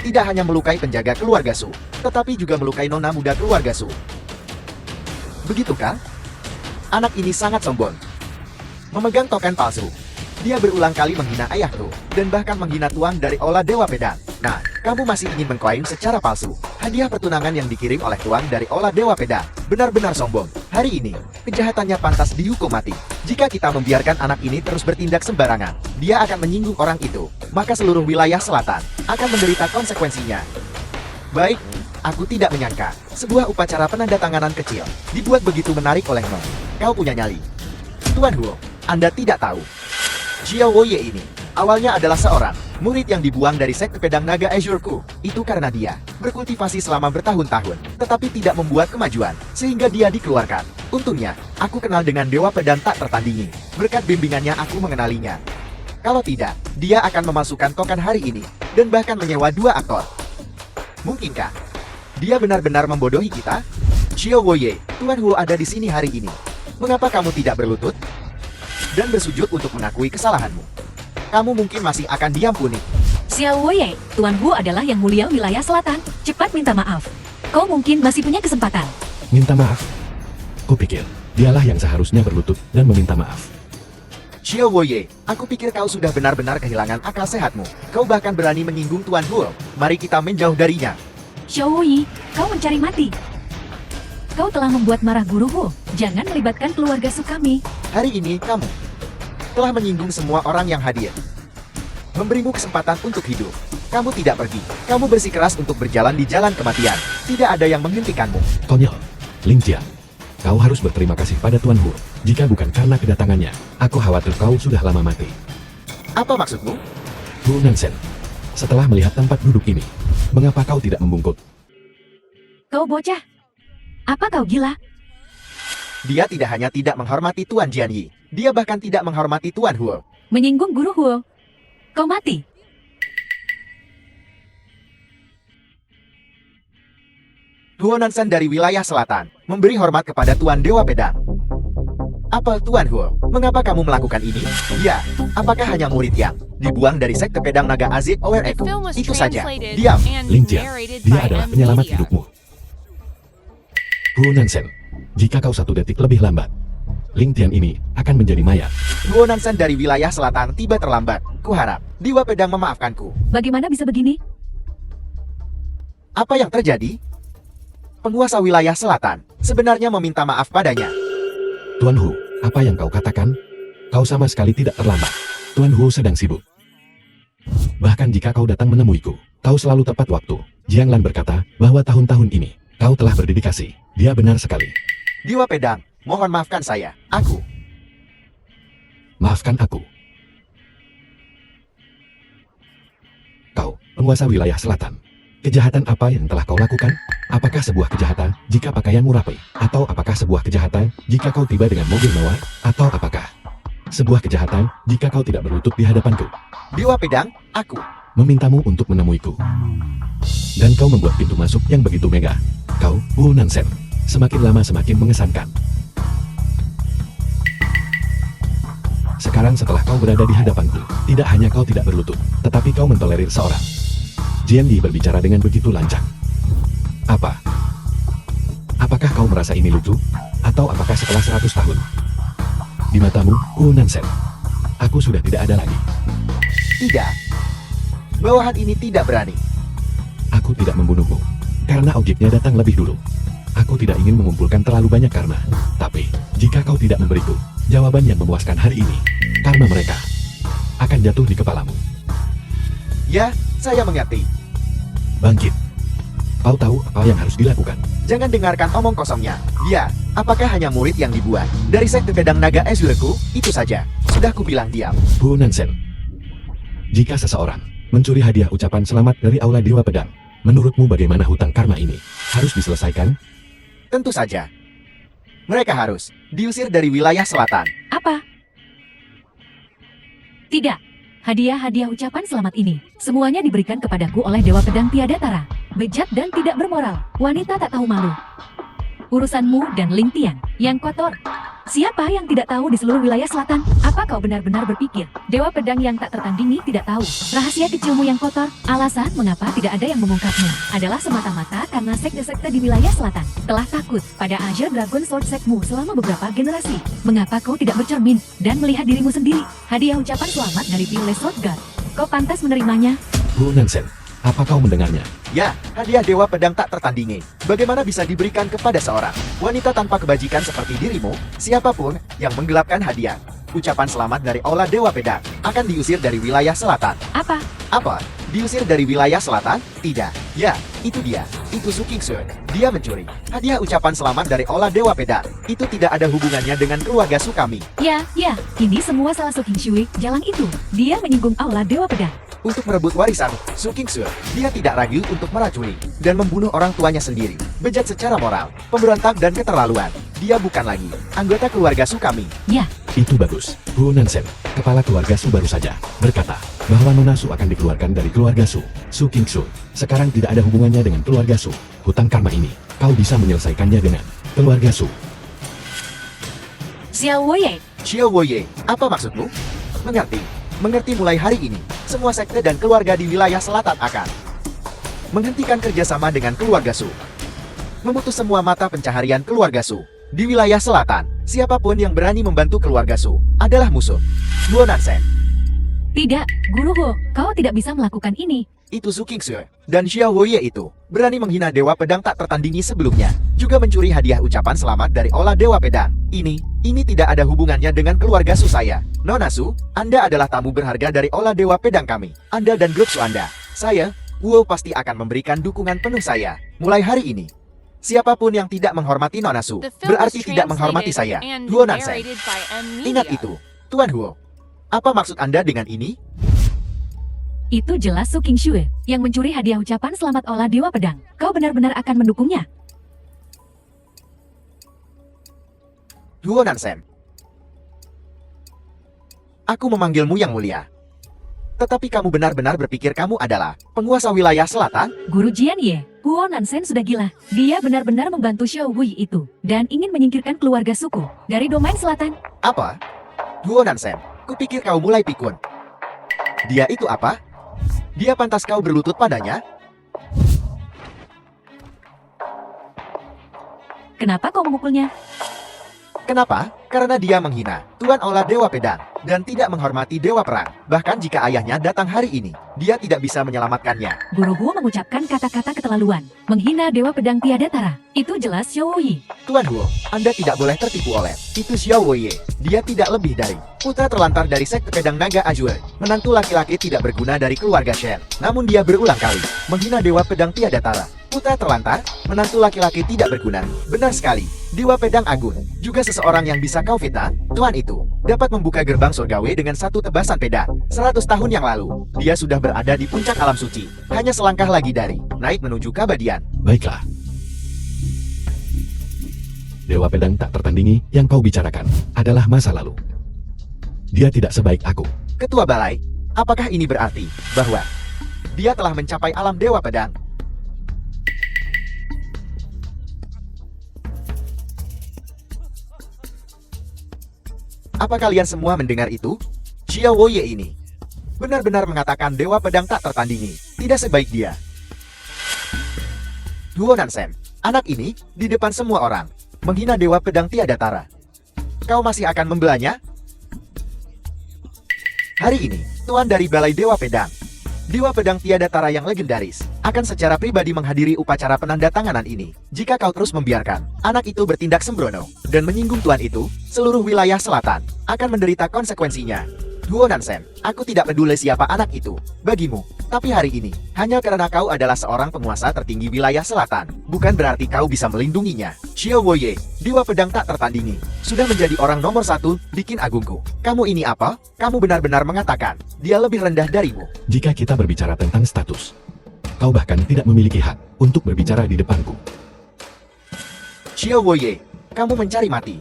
Tidak hanya melukai penjaga keluarga Su, tetapi juga melukai nona muda keluarga Su. Begitukah? Anak ini sangat sombong. Memegang token palsu. Dia berulang kali menghina ayahku, dan bahkan menghina tuan dari Ola Dewa Pedang. Nah, kamu masih ingin mengklaim secara palsu hadiah pertunangan yang dikirim oleh tuan dari Ola Dewa Pedang. Benar-benar sombong. Hari ini, kejahatannya pantas dihukum mati. Jika kita membiarkan anak ini terus bertindak sembarangan, dia akan menyinggung orang itu. Maka seluruh wilayah selatan akan menderita konsekuensinya. Baik, aku tidak menyangka sebuah upacara penandatanganan kecil dibuat begitu menarik olehmu. Kau punya nyali. Tuan Huo, Anda tidak tahu. Xiao Wei ini awalnya adalah seorang murid yang dibuang dari sekte pedang naga Azure-ku. Itu karena dia berkultivasi selama bertahun-tahun, tetapi tidak membuat kemajuan, sehingga dia dikeluarkan. Untungnya, aku kenal dengan Dewa Pedang tak tertandingi. Berkat bimbingannya aku mengenalinya. Kalau tidak, dia akan memasukkan token hari ini, dan bahkan menyewa 2 aktor. Mungkinkah dia benar-benar membodohi kita? Xiao Wei, Tuan Huo ada di sini hari ini. Mengapa kamu tidak berlutut dan bersujud untuk mengakui kesalahanmu? Kamu mungkin masih akan diampuni. Xiao Wei, Tuan Hu adalah yang mulia wilayah selatan. Cepat minta maaf. Kau mungkin masih punya kesempatan. Minta maaf. Kupikir, dialah yang seharusnya berlutut dan meminta maaf. Xiao Wei, aku pikir kau sudah benar-benar kehilangan akal sehatmu. Kau bahkan berani menyinggung Tuan Huo. Mari kita menjauh darinya. Xiao Wei, kau mencari mati. Kau telah membuat marah Guru Hu. Jangan melibatkan keluarga Su kami. Hari ini kamu telah menyinggung semua orang yang hadir. Memberimu kesempatan untuk hidup. Kamu tidak pergi. Kamu bersikeras untuk berjalan di jalan kematian. Tidak ada yang menghentikanmu. Konyol, Ling Tian. Kau harus berterima kasih pada Tuan Hu. Jika bukan karena kedatangannya, aku khawatir kau sudah lama mati. Apa maksudmu? Hu Nanshan, setelah melihat tempat duduk ini, mengapa kau tidak membungkuk? Kau bocah. Apa kau gila? Dia tidak hanya tidak menghormati Tuan Jianyi, dia bahkan tidak menghormati Tuan Huo. Menyinggung Guru Hu. Kau mati. Huo Nanshan dari wilayah selatan memberi hormat kepada Tuan Dewa Pedang. Apa Tuan Huo? Mengapa kamu melakukan ini? Ya, apakah hanya murid yang dibuang dari sekte pedang naga Aziz The ORF? film was Itu saja. translated Diam. and Ling Tian, narrated dia by adalah M penyelamat Media. hidupmu. Hu Nanshan, Jika kau 1 detik lebih lambat, Ling Tian ini akan menjadi mayat. Luo Nansen dari wilayah selatan tiba terlambat. Kuharap Dewa Pedang memaafkanku. Bagaimana bisa begini? Apa yang terjadi? Penguasa wilayah selatan sebenarnya meminta maaf padanya. Tuan Hu, apa yang kau katakan? Kau sama sekali tidak terlambat. Tuan Hu sedang sibuk. Bahkan jika kau datang menemuiku, kau selalu tepat waktu. Jiang Lan berkata bahwa tahun-tahun ini kau telah berdedikasi. Dia benar sekali. Dewa Pedang, mohon maafkan saya. Aku. Maafkan aku. Kau, penguasa wilayah selatan. Kejahatan apa yang telah kau lakukan? Apakah sebuah kejahatan jika pakaianmu rapi? Atau apakah sebuah kejahatan jika kau tiba dengan mobil mewah? Atau apakah sebuah kejahatan jika kau tidak berlutut di hadapanku? Dewa Pedang, aku. Memintamu untuk menemuiku. Dan kau membuat pintu masuk yang begitu megah. Kau, Wu Nansen, semakin lama semakin mengesankan. Sekarang setelah kau berada di hadapanku, tidak hanya kau tidak berlutut, tetapi kau mentolerir seorang. Jian Yi berbicara dengan begitu lancang. Apa? Apakah kau merasa ini lucu? Atau apakah setelah 100 tahun? Di matamu, Wu Nansen, aku sudah tidak ada lagi. Tidak. Bawahan ini tidak berani. Aku tidak membunuhmu, karena objeknya datang lebih dulu. Aku tidak ingin mengumpulkan terlalu banyak karma. Tapi, jika kau tidak memberiku jawaban yang memuaskan hari ini, karma mereka akan jatuh di kepalamu. Ya, saya mengerti. Bangkit. Kau tahu apa yang harus dilakukan. Jangan dengarkan omong kosongnya. Dia, apakah hanya murid yang dibuat dari sekte pedang naga Azureku? Itu saja. Sudah kubilang diam. Wu Nansen, jika seseorang mencuri hadiah ucapan selamat dari Aula Dewa Pedang, menurutmu bagaimana hutang karma ini harus diselesaikan? Tentu saja. Mereka harus diusir dari wilayah selatan. Apa? Tidak. Hadiah-hadiah ucapan selamat ini, semuanya diberikan kepadaku oleh Dewa Pedang tiada tara. Bejat dan tidak bermoral. Wanita tak tahu malu. Urusanmu dan Ling Tian, yang kotor. Siapa yang tidak tahu di seluruh wilayah selatan? Apa kau benar-benar berpikir, Dewa Pedang yang tak tertandingi tidak tahu rahasia kecilmu yang kotor? Alasan mengapa tidak ada yang mengungkapnya adalah semata-mata karena sekte-sekte di wilayah selatan telah takut pada Azure Dragon Sword Sekmu selama beberapa generasi. Mengapa kau tidak bercermin dan melihat dirimu sendiri? Hadiah ucapan selamat dari Violet Sword God. Kau pantas menerimanya. Wu Nansen, apa kau mendengarnya? Ya, hadiah Dewa Pedang tak tertandingi. Bagaimana bisa diberikan kepada seorang wanita tanpa kebajikan seperti dirimu? Siapapun yang menggelapkan hadiah ucapan selamat dari Aula Dewa Pedang akan diusir dari wilayah selatan. Apa? Apa? Diusir dari wilayah selatan? Tidak. Ya, itu dia. Itu Su Qingxue. Dia mencuri hadiah ucapan selamat dari Aula Dewa Pedang. Itu tidak ada hubungannya dengan keluarga Su kami. Ya, ini semua salah Su Qingxue. Jalan itu, dia menyinggung Aula Dewa Pedang. Untuk merebut warisan Su Qingxue, dia tidak ragu untuk meracuni dan membunuh orang tuanya sendiri. Bejat secara moral, pemberontak dan keterlaluan. Dia bukan lagi anggota keluarga Su kami. Ya, Itu bagus. Wu Nansen, kepala keluarga Su baru saja berkata bahwa Nona Su akan dikeluarkan dari keluarga Su. Su Qingxue sekarang tidak ada hubungannya dengan keluarga Su. Hutang karma ini, kau bisa menyelesaikannya dengan keluarga Su. Xiao Woye. Xiao Woye, apa maksudmu? Mengerti. Mengerti mulai hari ini, semua sekte dan keluarga di wilayah selatan akan menghentikan kerjasama dengan keluarga Su. Memutus semua mata pencaharian keluarga Su. Di wilayah selatan, siapapun yang berani membantu keluarga Su adalah musuh. Luo Nansen, Tidak, Guru Ho, kau tidak bisa melakukan ini. itu Su Qingxue, dan Xiao Woye itu berani menghina Dewa Pedang tak tertandingi sebelumnya. Juga mencuri hadiah ucapan selamat dari Aula Dewa Pedang. Ini tidak ada hubungannya dengan keluarga Su saya. Nona Su, Anda adalah tamu berharga dari Aula Dewa Pedang kami. Anda dan grup Su Anda. Saya, Wu pasti akan memberikan dukungan penuh saya. Mulai hari ini. Siapapun yang tidak menghormati Nona Su, The film berarti was tidak menghormati translated saya. and Luo Nansen. narrated by M. Ingat Media. itu, Tuan Huo. Apa maksud Anda dengan ini? Itu jelas Su Qingxue yang mencuri hadiah ucapan selamat Aula Dewa Pedang. Kau benar-benar akan mendukungnya. Luo Nansen. Aku memanggilmu yang mulia. Tetapi kamu benar-benar berpikir kamu adalah penguasa wilayah selatan? Guru Jian Ye, Huo Nansen sudah gila. Dia benar-benar membantu Xiao Wei itu dan ingin menyingkirkan keluarga suku dari domain selatan. Apa? Luo Nansen, kupikir kau mulai pikun. Dia itu apa? Dia pantas kau berlutut padanya? Kenapa kau memukulnya? Kenapa? Karena dia menghina Tuan Ola Dewa Pedang dan tidak menghormati Dewa Perang. Bahkan jika ayahnya datang hari ini, dia tidak bisa menyelamatkannya. Guru Huo mengucapkan kata-kata keterlaluan. Menghina Dewa Pedang tiada tara. Itu jelas Xiao Yi. Tuan Huo, Anda tidak boleh tertipu oleh itu Xiao Wei. Dia tidak lebih dari putra terlantar dari sekte pedang naga Azure. Menantu laki-laki tidak berguna dari keluarga Shen. Namun dia berulang kali menghina Dewa Pedang tiada tara. Putra terlantar, menantu laki-laki tidak berguna. Benar sekali, Dewa Pedang Agung juga seseorang yang bisa kau fitnah. Tuan itu dapat membuka gerbang surgawi dengan satu tebasan pedang. 100 tahun yang lalu, dia sudah berada di puncak alam suci. Hanya selangkah lagi dari naik menuju keabadian. Baiklah. Dewa Pedang tak tertandingi yang kau bicarakan adalah masa lalu. Dia tidak sebaik aku. Ketua Balai, apakah ini berarti bahwa dia telah mencapai alam Dewa Pedang? Apa kalian semua mendengar itu? Xiao Woye ini benar-benar mengatakan Dewa Pedang tak tertandingi. Tidak sebaik dia. Duo Nansen, anak ini di depan semua orang menghina Dewa Pedang tiada tara. Kau masih akan membelanya? Hari ini, Tuan dari Balai Dewa Pedang, Dewa Pedang tiada tara yang legendaris, akan secara pribadi menghadiri upacara penandatanganan ini. Jika kau terus membiarkan anak itu bertindak sembrono dan menyinggung Tuan itu, seluruh wilayah selatan akan menderita konsekuensinya. Duo Nansen, aku tidak peduli siapa anak itu bagimu, tapi hari ini, hanya karena kau adalah seorang penguasa tertinggi wilayah selatan, bukan berarti kau bisa melindunginya. Xiao Woye, Dewa Pedang tak tertandingi, sudah menjadi orang nomor 1 di Qin Agungku. Kamu ini apa? Kamu benar-benar mengatakan dia lebih rendah darimu. Jika kita berbicara tentang status, kau bahkan tidak memiliki hak untuk berbicara di depanku. Xiao Woye, kamu mencari mati.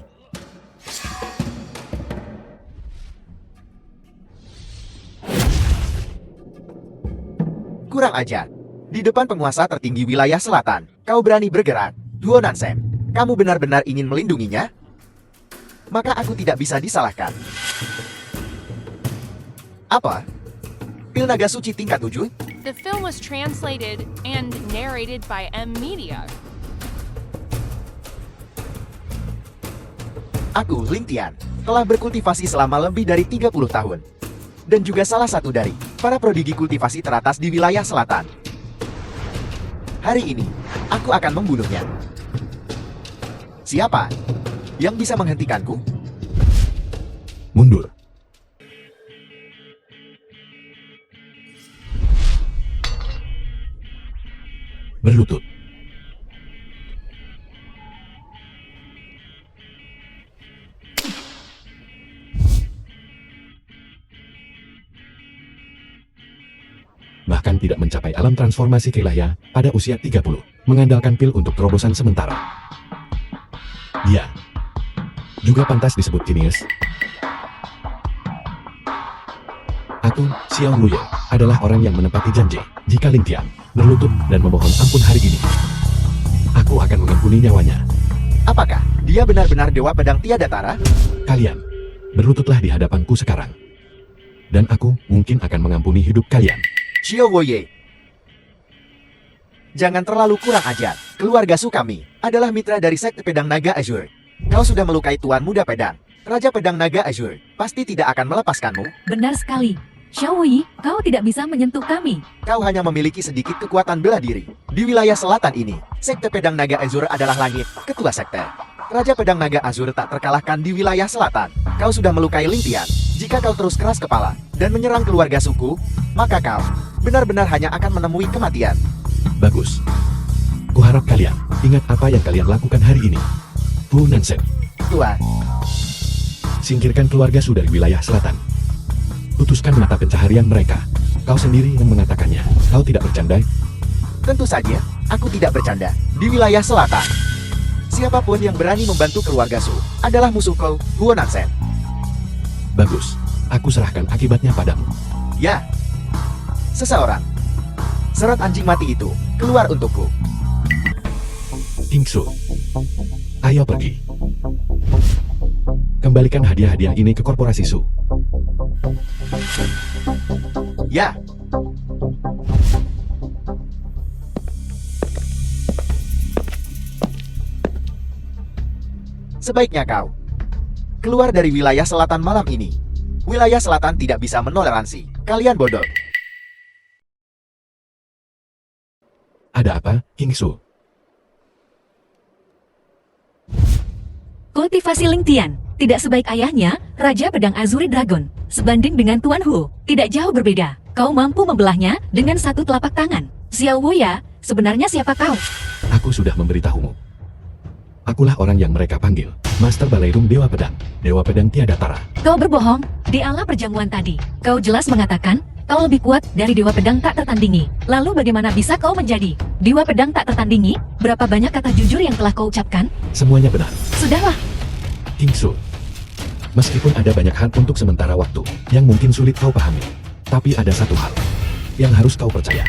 Kurang ajar. Di depan penguasa tertinggi wilayah selatan, kau berani bergerak. Duo Nansen, kamu benar-benar ingin melindunginya? Maka aku tidak bisa disalahkan. Apa? Pil naga suci tingkat 7? The film was translated and narrated by M Media. Aku, Ling Tian, telah berkultivasi selama lebih dari 30 tahun. Dan juga salah satu dari para prodigi kultivasi teratas di wilayah selatan. Hari ini, aku akan membunuhnya. Siapa yang bisa menghentikanku? Mundur. Berlutut. Bahkan tidak mencapai alam transformasi Kelaya pada usia 30, mengandalkan pil untuk terobosan sementara. Dia juga pantas disebut jenius. Aku, Xiao Luye, adalah orang yang menepati janji. Jika Ling Tian berlutut dan memohon ampun hari ini, aku akan mengampuni nyawanya. Apakah dia benar-benar Dewa Pedang tiada tara? Kalian berlututlah di hadapanku sekarang, dan aku mungkin akan mengampuni hidup kalian. Xiao Woye, jangan terlalu kurang ajar. Keluarga Su kami adalah mitra dari sekte pedang naga Azure. Kau sudah melukai Tuan Muda Pedang, Raja Pedang Naga Azure. Pasti tidak akan melepaskanmu. Benar sekali. Xiao Yi, kau tidak bisa menyentuh kami. Kau hanya memiliki sedikit kekuatan bela diri. Di wilayah selatan ini, sekte pedang naga Azure adalah langit, ketua sekte. Raja Pedang Naga Azure tak terkalahkan di wilayah selatan. Kau sudah melukai Ling Tian. Jika kau terus keras kepala dan menyerang keluarga suku, maka kau benar-benar hanya akan menemui kematian. Bagus. Kuharap kalian ingat apa yang kalian lakukan hari ini. Fu Nansen, Tuan, singkirkan keluarga Su dari wilayah selatan. Putuskan mata pencaharian mereka. Kau sendiri yang mengatakannya. Kau tidak bercanda? tentu saja, aku tidak bercanda. Di wilayah selatan, siapapun yang berani membantu keluarga Su adalah musuhku, Huo Nansen. Bagus. Aku serahkan akibatnya padamu. Ya, seseorang. Serat anjing mati itu keluar untukku. Kingsu, ayo pergi. Kembalikan hadiah-hadiah ini ke korporasi Su. Ya. Sebaiknya kau keluar dari wilayah selatan malam ini. Wilayah selatan tidak bisa menoleransi kalian bodoh. Ada apa, King Su? Kultivasi Lingtian tidak sebaik ayahnya, Raja Pedang Azuri Dragon. Sebanding dengan Tuan Hu, tidak jauh berbeda. Kau mampu membelahnya dengan satu telapak tangan. Xiao Wuya, sebenarnya siapa kau? Aku sudah memberitahumu. Akulah orang yang mereka panggil Master Baleirung Dewa Pedang. Dewa Pedang tiada tara. Kau berbohong. Di ala perjamuan tadi, kau jelas mengatakan kau lebih kuat dari Dewa Pedang tak tertandingi. Lalu bagaimana bisa kau menjadi Dewa Pedang tak tertandingi? Berapa banyak kata jujur yang telah kau ucapkan? Semuanya benar. Sudahlah. King Su. Meskipun ada banyak hal untuk sementara waktu yang mungkin sulit kau pahami, tapi ada satu hal yang harus kau percaya.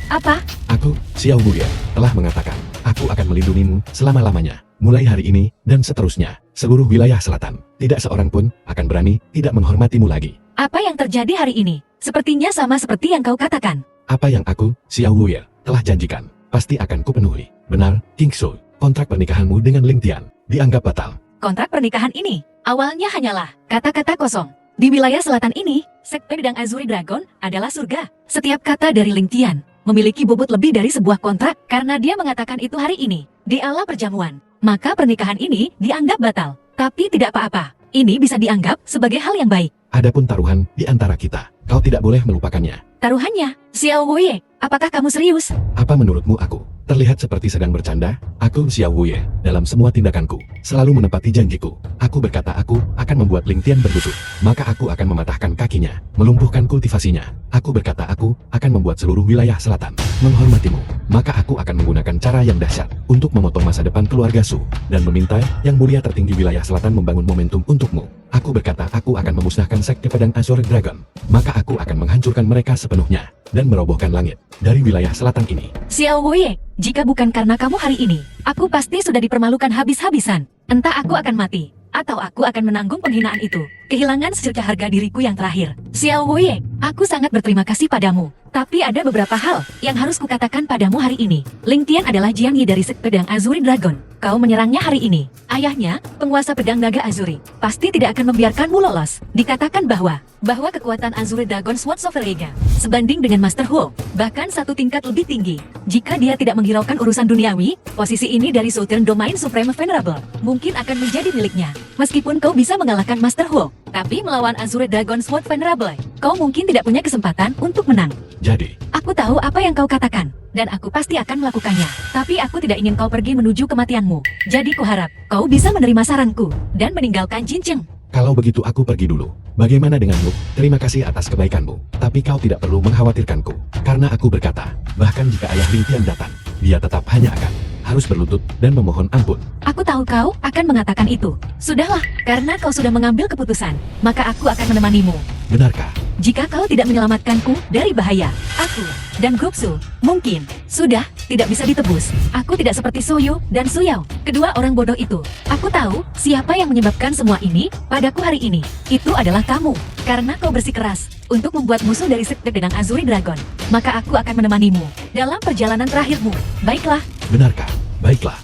Apa? Aku, Xiao Wuye, telah mengatakan, aku akan melindungimu selama-lamanya. Mulai hari ini, dan seterusnya, seluruh wilayah selatan, tidak seorang pun akan berani tidak menghormatimu lagi. Apa yang terjadi hari ini? Sepertinya sama seperti yang kau katakan. Apa yang aku, Xiao Wuye, telah janjikan, pasti akan kupenuhi. Benar, King Su, kontrak pernikahanmu dengan Ling Tian dianggap batal. Kontrak pernikahan ini, awalnya hanyalah kata-kata kosong. Di wilayah selatan ini, Sekte Pedang Azuri Dragon adalah surga. Setiap kata dari Ling Tian memiliki bobot lebih dari sebuah kontrak karena dia mengatakan itu hari ini, di ala perjamuan. Maka pernikahan ini dianggap batal. Tapi tidak apa-apa, ini bisa dianggap sebagai hal yang baik. Adapun taruhan di antara kita, kau tidak boleh melupakannya. Taruhannya, Xiao Wuye, apakah kamu serius? Apa menurutmu aku terlihat seperti sedang bercanda? Aku, Xiao Wuye, dalam semua tindakanku, selalu menepati janjiku. Aku berkata aku akan membuat Ling Tian berlutut, maka aku akan mematahkan kakinya, melumpuhkan kultivasinya. Aku berkata aku akan membuat seluruh wilayah selatan menghormatimu, maka aku akan menggunakan cara yang dahsyat untuk memotong masa depan keluarga Su, dan meminta Yang Mulia tertinggi wilayah selatan membangun momentum untukmu. Aku berkata aku akan memusnahkan Sekte Pedang Azure Dragon, maka aku akan menghancurkan mereka sepenuhnya, dan merobohkan langit dari wilayah selatan ini. Xiao Wuye, jika bukan karena kamu hari ini, aku pasti sudah dipermalukan habis-habisan. Entah aku akan mati, atau aku akan menanggung penghinaan itu. Kehilangan secerca harga diriku yang terakhir. Xiao Wuye, aku sangat berterima kasih padamu. Tapi ada beberapa hal yang harus kukatakan padamu hari ini. Ling Tian adalah Jiang Yi dari Sekte Pedang Azuri Dragon. Kau menyerangnya hari ini. Ayahnya, penguasa pedang naga Azuri, pasti tidak akan membiarkanmu lolos. Dikatakan bahwa kekuatan Azuri Dragon Sword Sovereign sebanding dengan Master Hu, bahkan satu tingkat lebih tinggi. Jika dia tidak menghiraukan urusan duniawi, posisi ini dari Sultan Domain Supreme Venerable mungkin akan menjadi miliknya. Meskipun kau bisa mengalahkan Master Hu, tapi melawan Azure Dragon Sword Venerable, kau mungkin tidak punya kesempatan untuk menang. Jadi, Aku tahu apa yang kau katakan, dan aku pasti akan melakukannya. Tapi aku tidak ingin kau pergi menuju kematianmu. Jadi kuharap kau bisa menerima saranku dan meninggalkan Jincheng. kalau begitu aku pergi dulu. Bagaimana denganmu? Terima kasih atas kebaikanmu, tapi kau tidak perlu mengkhawatirkanku. Karena aku berkata, bahkan jika ayah Ling Tian datang, dia tetap hanya akan harus berlutut dan memohon ampun. Aku tahu kau akan mengatakan itu. Sudahlah, karena kau sudah mengambil keputusan, maka aku akan menemanimu. Benarkah? Jika kau tidak menyelamatkanku dari bahaya, aku dan Gopsu mungkin sudah tidak bisa ditebus. Aku tidak seperti Soyo dan Suyao, kedua orang bodoh itu. Aku tahu siapa yang menyebabkan semua ini padaku hari ini. Itu adalah kamu. Karena kau bersikeras untuk membuat musuh dari Sekte Pedang Azuri Dragon, maka aku akan menemanimu dalam perjalanan terakhirmu. Baiklah. Benarkah? Baiklah.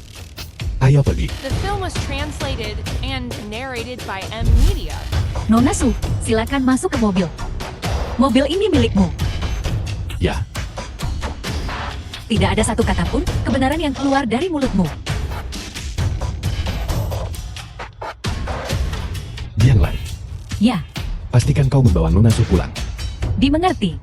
Ayo pergi. The film was translated and narrated by M Media. Nona Su, silakan masuk ke mobil. Mobil ini milikmu. Ya, Tidak ada satu kata pun kebenaran yang keluar dari mulutmu. Jiang Lai, Ya, pastikan kau membawa Nona Su pulang. dimengerti.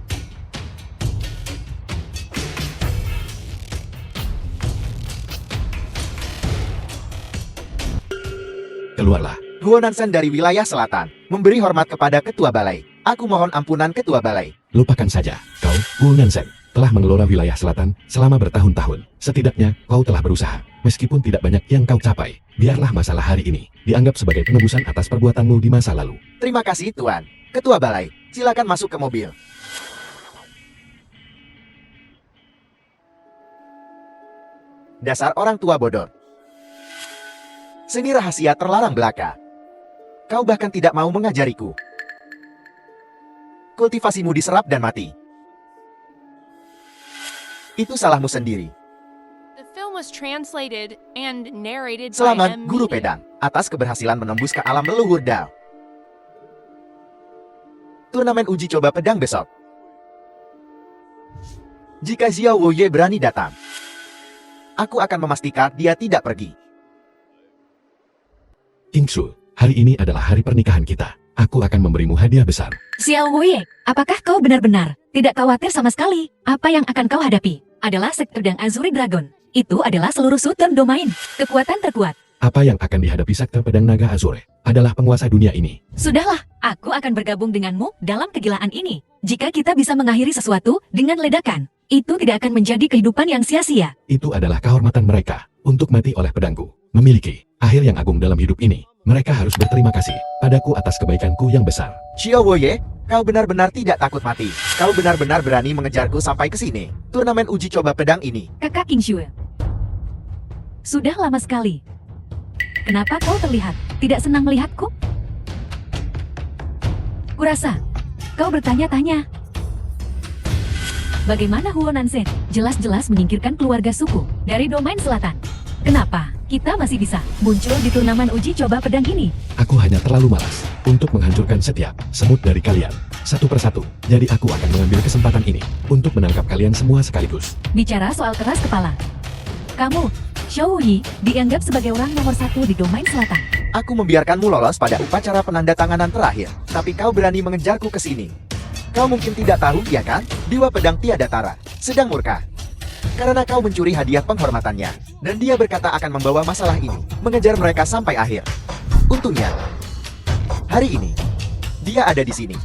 Keluarlah. Guonansan dari wilayah selatan memberi hormat kepada ketua balai. Aku mohon ampunan ketua balai. Lupakan saja. Kau, Wu Nansen, telah mengelola wilayah selatan selama bertahun-tahun. Setidaknya, kau telah berusaha. Meskipun tidak banyak yang kau capai, biarlah masalah hari ini dianggap sebagai penebusan atas perbuatanmu di masa lalu. Terima kasih Tuan. Ketua balai, silakan masuk ke mobil. Dasar orang tua bodoh. Seni rahasia terlarang belaka. Kau bahkan tidak mau mengajariku. Kultivasimu diserap dan mati. Itu salahmu sendiri. The film was translated and narrated by Selamat, M. Guru Media. Pedang, atas keberhasilan menembus ke alam leluhur Dao. Turnamen uji coba pedang besok. Jika Xiao Woye berani datang, aku akan memastikan dia tidak pergi. King Shu, hari ini adalah hari pernikahan kita. Aku akan memberimu hadiah besar. Xiao Wei, apakah kau benar-benar tidak khawatir sama sekali? Apa yang akan kau hadapi adalah sekte pedang Azuri Dragon. Itu adalah seluruh Southern Domain, kekuatan terkuat. Apa yang akan dihadapi sekte pedang naga Azure adalah penguasa dunia ini. Sudahlah, aku akan bergabung denganmu dalam kegilaan ini. Jika kita bisa mengakhiri sesuatu dengan ledakan, itu tidak akan menjadi kehidupan yang sia-sia. Itu adalah kehormatan mereka untuk mati oleh pedangku. Memiliki akhir yang agung dalam hidup ini. Mereka harus berterima kasih padaku atas kebaikanku yang besar. Xiao Woye, kau benar-benar tidak takut mati. Kau benar-benar berani mengejarku sampai ke sini. Turnamen uji coba pedang ini. Kakak King Shu, sudah lama sekali. Kenapa kau terlihat tidak senang melihatku? Kurasa, kau bertanya-tanya. Bagaimana Huo Nansen jelas-jelas menyingkirkan keluarga suku dari domain selatan? Kenapa kita masih bisa muncul di turnamen uji coba pedang ini? Aku hanya terlalu malas untuk menghancurkan setiap semut dari kalian satu persatu. Jadi aku akan mengambil kesempatan ini untuk menangkap kalian semua sekaligus. Bicara soal keras kepala, kamu, Xiao Yi, dianggap sebagai orang nomor satu di domain selatan. Aku membiarkanmu lolos pada upacara penandatanganan terakhir, tapi kau berani mengejarku ke sini. Kau mungkin tidak tahu, ya kan? Dewa Pedang Tiada Tara sedang murka karena kau mencuri hadiah penghormatannya, dan dia berkata akan membawa masalah ini mengejar mereka sampai akhir. Untungnya, hari ini dia ada di sini.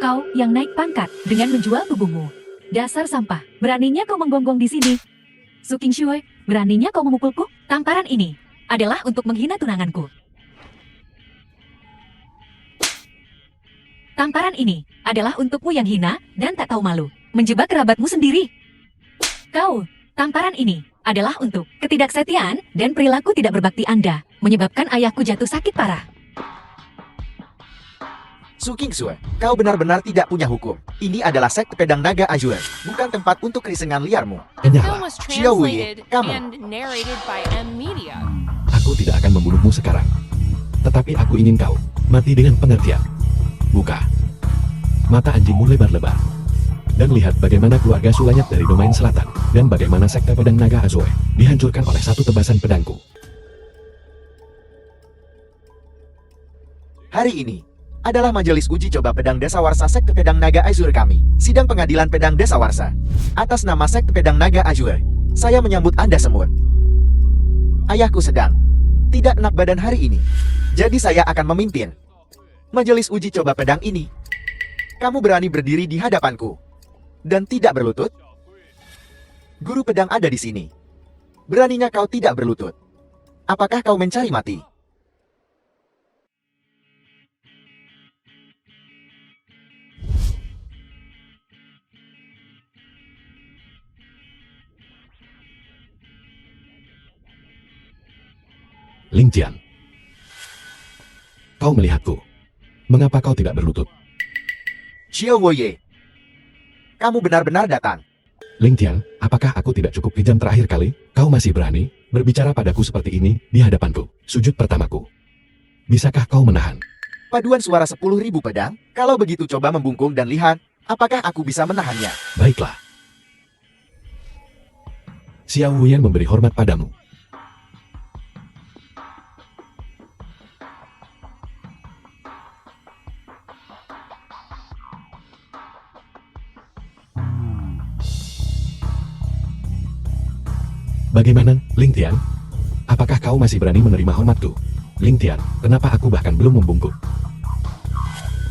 Kau yang naik pangkat dengan menjual tubuhmu. Dasar sampah, beraninya kau menggonggong di sini. Su King Shui, beraninya kau memukulku? Tamparan ini adalah untuk menghina tunanganku. Tamparan ini adalah untukmu yang hina dan tak tahu malu, menjebak kerabatmu sendiri. Kau, tamparan ini adalah untuk ketidaksetiaan dan perilaku tidak berbakti Anda, menyebabkan ayahku jatuh sakit parah. Su King Shui, kau benar-benar tidak punya hukum. Ini adalah sekte pedang naga Azure, bukan tempat untuk kerisengan liarmu. The film Enyahlah, was Xiao Wei, translated kamu. and narrated by M. Media. aku tidak akan membunuhmu sekarang. Tetapi aku ingin kau mati dengan pengertian. Buka mata anjingmu lebar-lebar dan lihat bagaimana keluarga Sulanyat dari domain selatan dan bagaimana sekte pedang naga Azure dihancurkan oleh satu tebasan pedangku. Hari ini adalah majelis uji coba pedang Dasawarsa sekte pedang naga Azure kami. Sidang pengadilan pedang Dasawarsa. Atas nama sekte pedang naga Azure, saya menyambut Anda semua. Ayahku sedang tidak enak badan hari ini, jadi saya akan memimpin majelis uji coba pedang ini. Kamu berani berdiri di hadapanku dan tidak berlutut? Guru pedang ada di sini. Beraninya kau tidak berlutut? Apakah kau mencari mati? Ling Tian, kau melihatku. Mengapa kau tidak berlutut? Xiao Woye, kamu benar-benar datang. Ling Tian, apakah aku tidak cukup kejam terakhir kali? Kau masih berani berbicara padaku seperti ini di hadapanku, sujud pertamaku. Bisakah kau menahan? Paduan suara 10.000 pedang. Kalau begitu coba membungkung dan lihat, apakah aku bisa menahannya. Baiklah. Xiao Wuyan memberi hormat padamu. Bagaimana, Ling Tian? Apakah kau masih berani menerima hormatku? Ling Tian, kenapa aku bahkan belum membungkuk?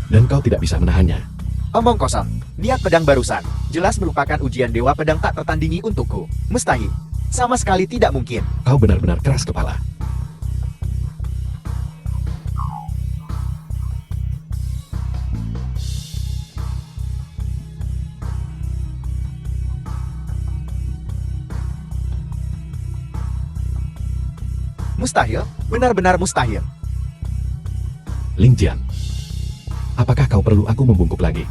Dan kau tidak bisa menahannya. Omong kosong. Niat pedang barusan jelas merupakan ujian dewa pedang tak tertandingi untukku. Mustahil. Sama sekali tidak mungkin. Kau benar-benar keras kepala. Mustahil, benar-benar mustahil. Ling Tian, apakah kau perlu aku membungkuk lagi?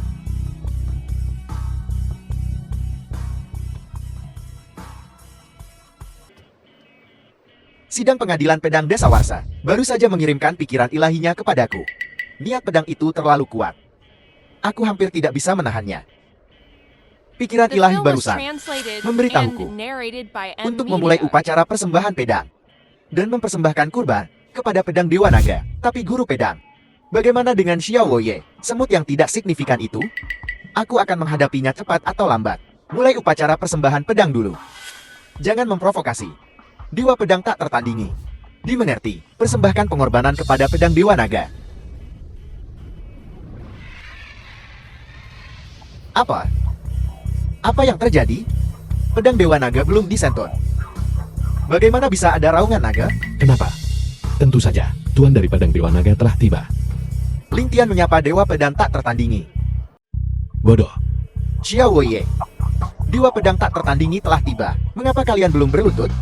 Sidang pengadilan pedang Dasawarsa baru saja mengirimkan pikiran ilahinya kepadaku. Niat pedang itu terlalu kuat. Aku hampir tidak bisa menahannya. Pikiran The ilahi film was barusan translated memberitahuku and narrated by M untuk memulai Media. upacara persembahan pedang dan mempersembahkan kurban kepada pedang Dewa Naga, tapi guru pedang. Bagaimana dengan Xiao Woye, semut yang tidak signifikan itu? Aku akan menghadapinya cepat atau lambat. Mulai upacara persembahan pedang dulu. Jangan memprovokasi. Dewa pedang tak tertandingi. Dimengerti, persembahkan pengorbanan kepada pedang Dewa Naga. Apa? Apa yang terjadi? Pedang Dewa Naga belum disentuh. Bagaimana bisa ada raungan naga? Kenapa? Tentu saja, Tuan dari Padang Dewa Naga telah tiba. Ling Tian menyapa Dewa Pedang tak tertandingi. Bodoh. Xiao Woye. Dewa Pedang tak tertandingi telah tiba. Mengapa kalian belum berlutut?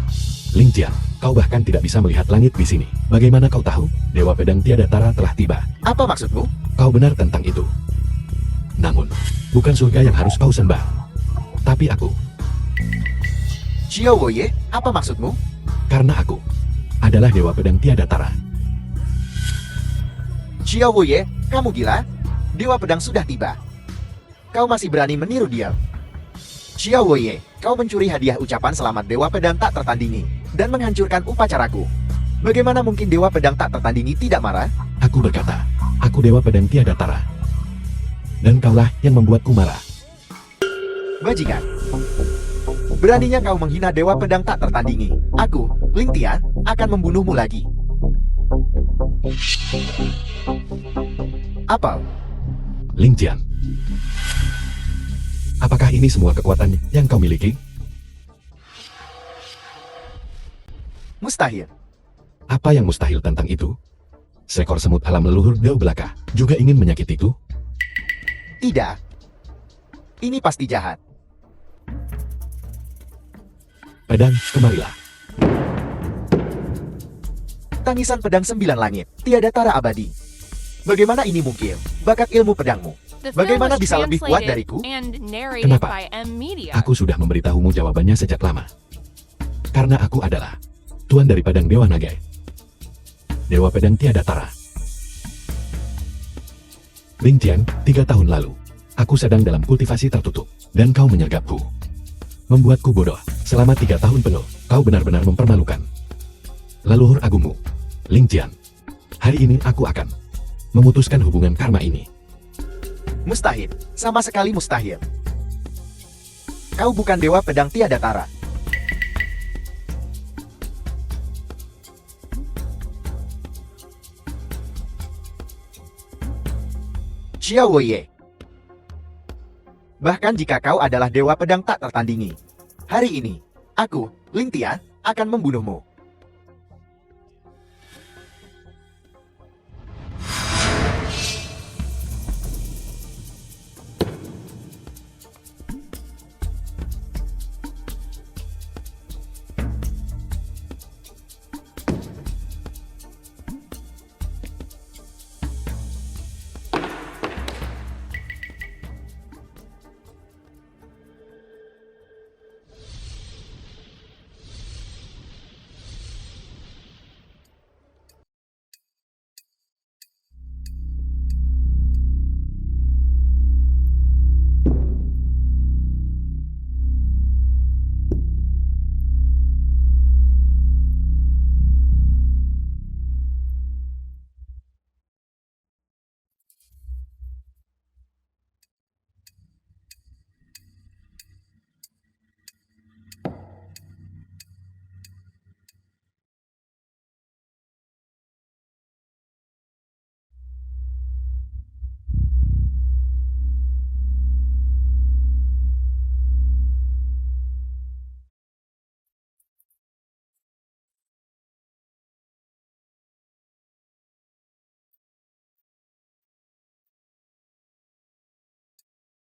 Ling Tian, kau bahkan tidak bisa melihat langit di sini. Bagaimana kau tahu? Dewa Pedang Tiada Tara telah tiba. Apa maksudmu? Kau benar tentang itu. Namun, bukan surga yang harus kau sembah. Tapi aku, Xiao Woye, apa maksudmu? karena aku adalah Dewa Pedang Tiada Tara. Xiao Woye, kamu gila? Dewa Pedang sudah tiba. Kau masih berani meniru dia? Xiao Woye, kau mencuri hadiah ucapan selamat Dewa Pedang tak tertandingi dan menghancurkan upacaraku. Bagaimana mungkin Dewa Pedang tak tertandingi tidak marah? Aku berkata, aku Dewa Pedang Tiada Tara. Dan kaulah yang membuatku marah. Bajingan. Beraninya kau menghina Dewa Pedang tak tertandingi. Aku, Ling Tian, akan membunuhmu lagi. Apa? Ling Tian. Apakah ini semua kekuatan yang kau miliki? Mustahil. Apa yang mustahil tentang itu? Seekor semut alam leluhur Dao Belaka juga ingin menyakitiku? Tidak. Ini pasti jahat. Pedang, kemarilah. Tangisan pedang 9 langit, tiada tara abadi. Bagaimana ini mungkin? Bakat ilmu pedangmu. The film Bagaimana was bisa lebih kuat translated dariku? and narrated Kenapa? by M Media. Aku sudah memberitahumu jawabannya sejak lama. Karena aku adalah Tuan dari Padang Dewa Naga. Dewa Pedang Tiada Tara. Ling Tian, 3 tahun lalu, aku sedang dalam kultivasi tertutup, dan kau menyergapku. Membuatku bodoh. Selama 3 tahun penuh, kau benar-benar mempermalukan. Leluhur agungmu, Ling Tian. Hari ini aku akan memutuskan hubungan karma ini. Mustahil. Sama sekali mustahil. Kau bukan Dewa Pedang tiada tara. Xiao Woye. Bahkan jika kau adalah Dewa Pedang tak tertandingi, hari ini, aku, Ling Tian, akan membunuhmu.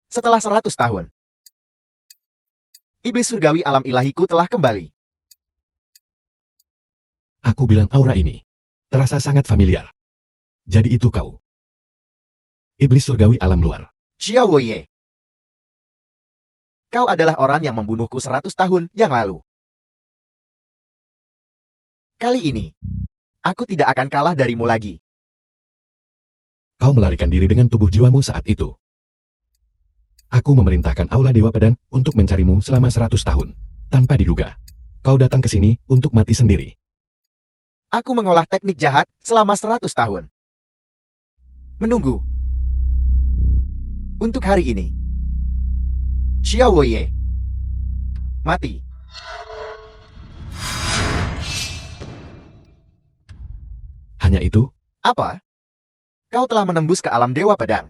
Setelah 100 tahun, iblis surgawi alam ilahiku telah kembali. Aku bilang aura ini terasa sangat familiar. Jadi itu kau. Iblis surgawi alam luar. Xiao Woye. Kau adalah orang yang membunuhku 100 tahun yang lalu. Kali ini, aku tidak akan kalah darimu lagi. Kau melarikan diri dengan tubuh jiwamu saat itu. Aku memerintahkan Aula Dewa Pedang untuk mencarimu selama 100 tahun. Tanpa diduga, kau datang ke sini untuk mati sendiri. Aku mengolah teknik jahat selama 100 tahun. Menunggu. Untuk hari ini. Xiao Woye. Mati. Hanya itu, Apa? Kau telah menembus ke alam Dewa Pedang.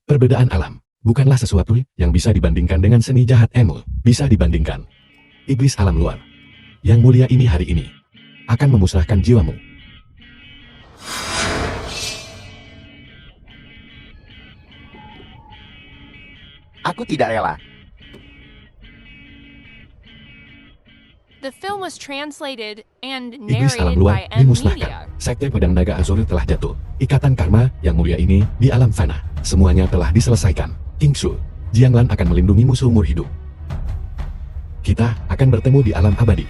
perbedaan alam bukanlah sesuatu yang bisa dibandingkan dengan seni jahat Emu. Bisa dibandingkan. Iblis alam luar yang mulia ini hari ini akan memusnahkan jiwamu. Aku tidak rela. The film was translated and Iblis alam narrated luar by M dimusnahkan. Media. Sekte Pedang Naga Azuri telah jatuh. Ikatan karma yang mulia ini di alam fana. Semuanya telah diselesaikan. King Shu, Jianglan akan melindungimu seumur hidup. Kita akan bertemu di alam abadi.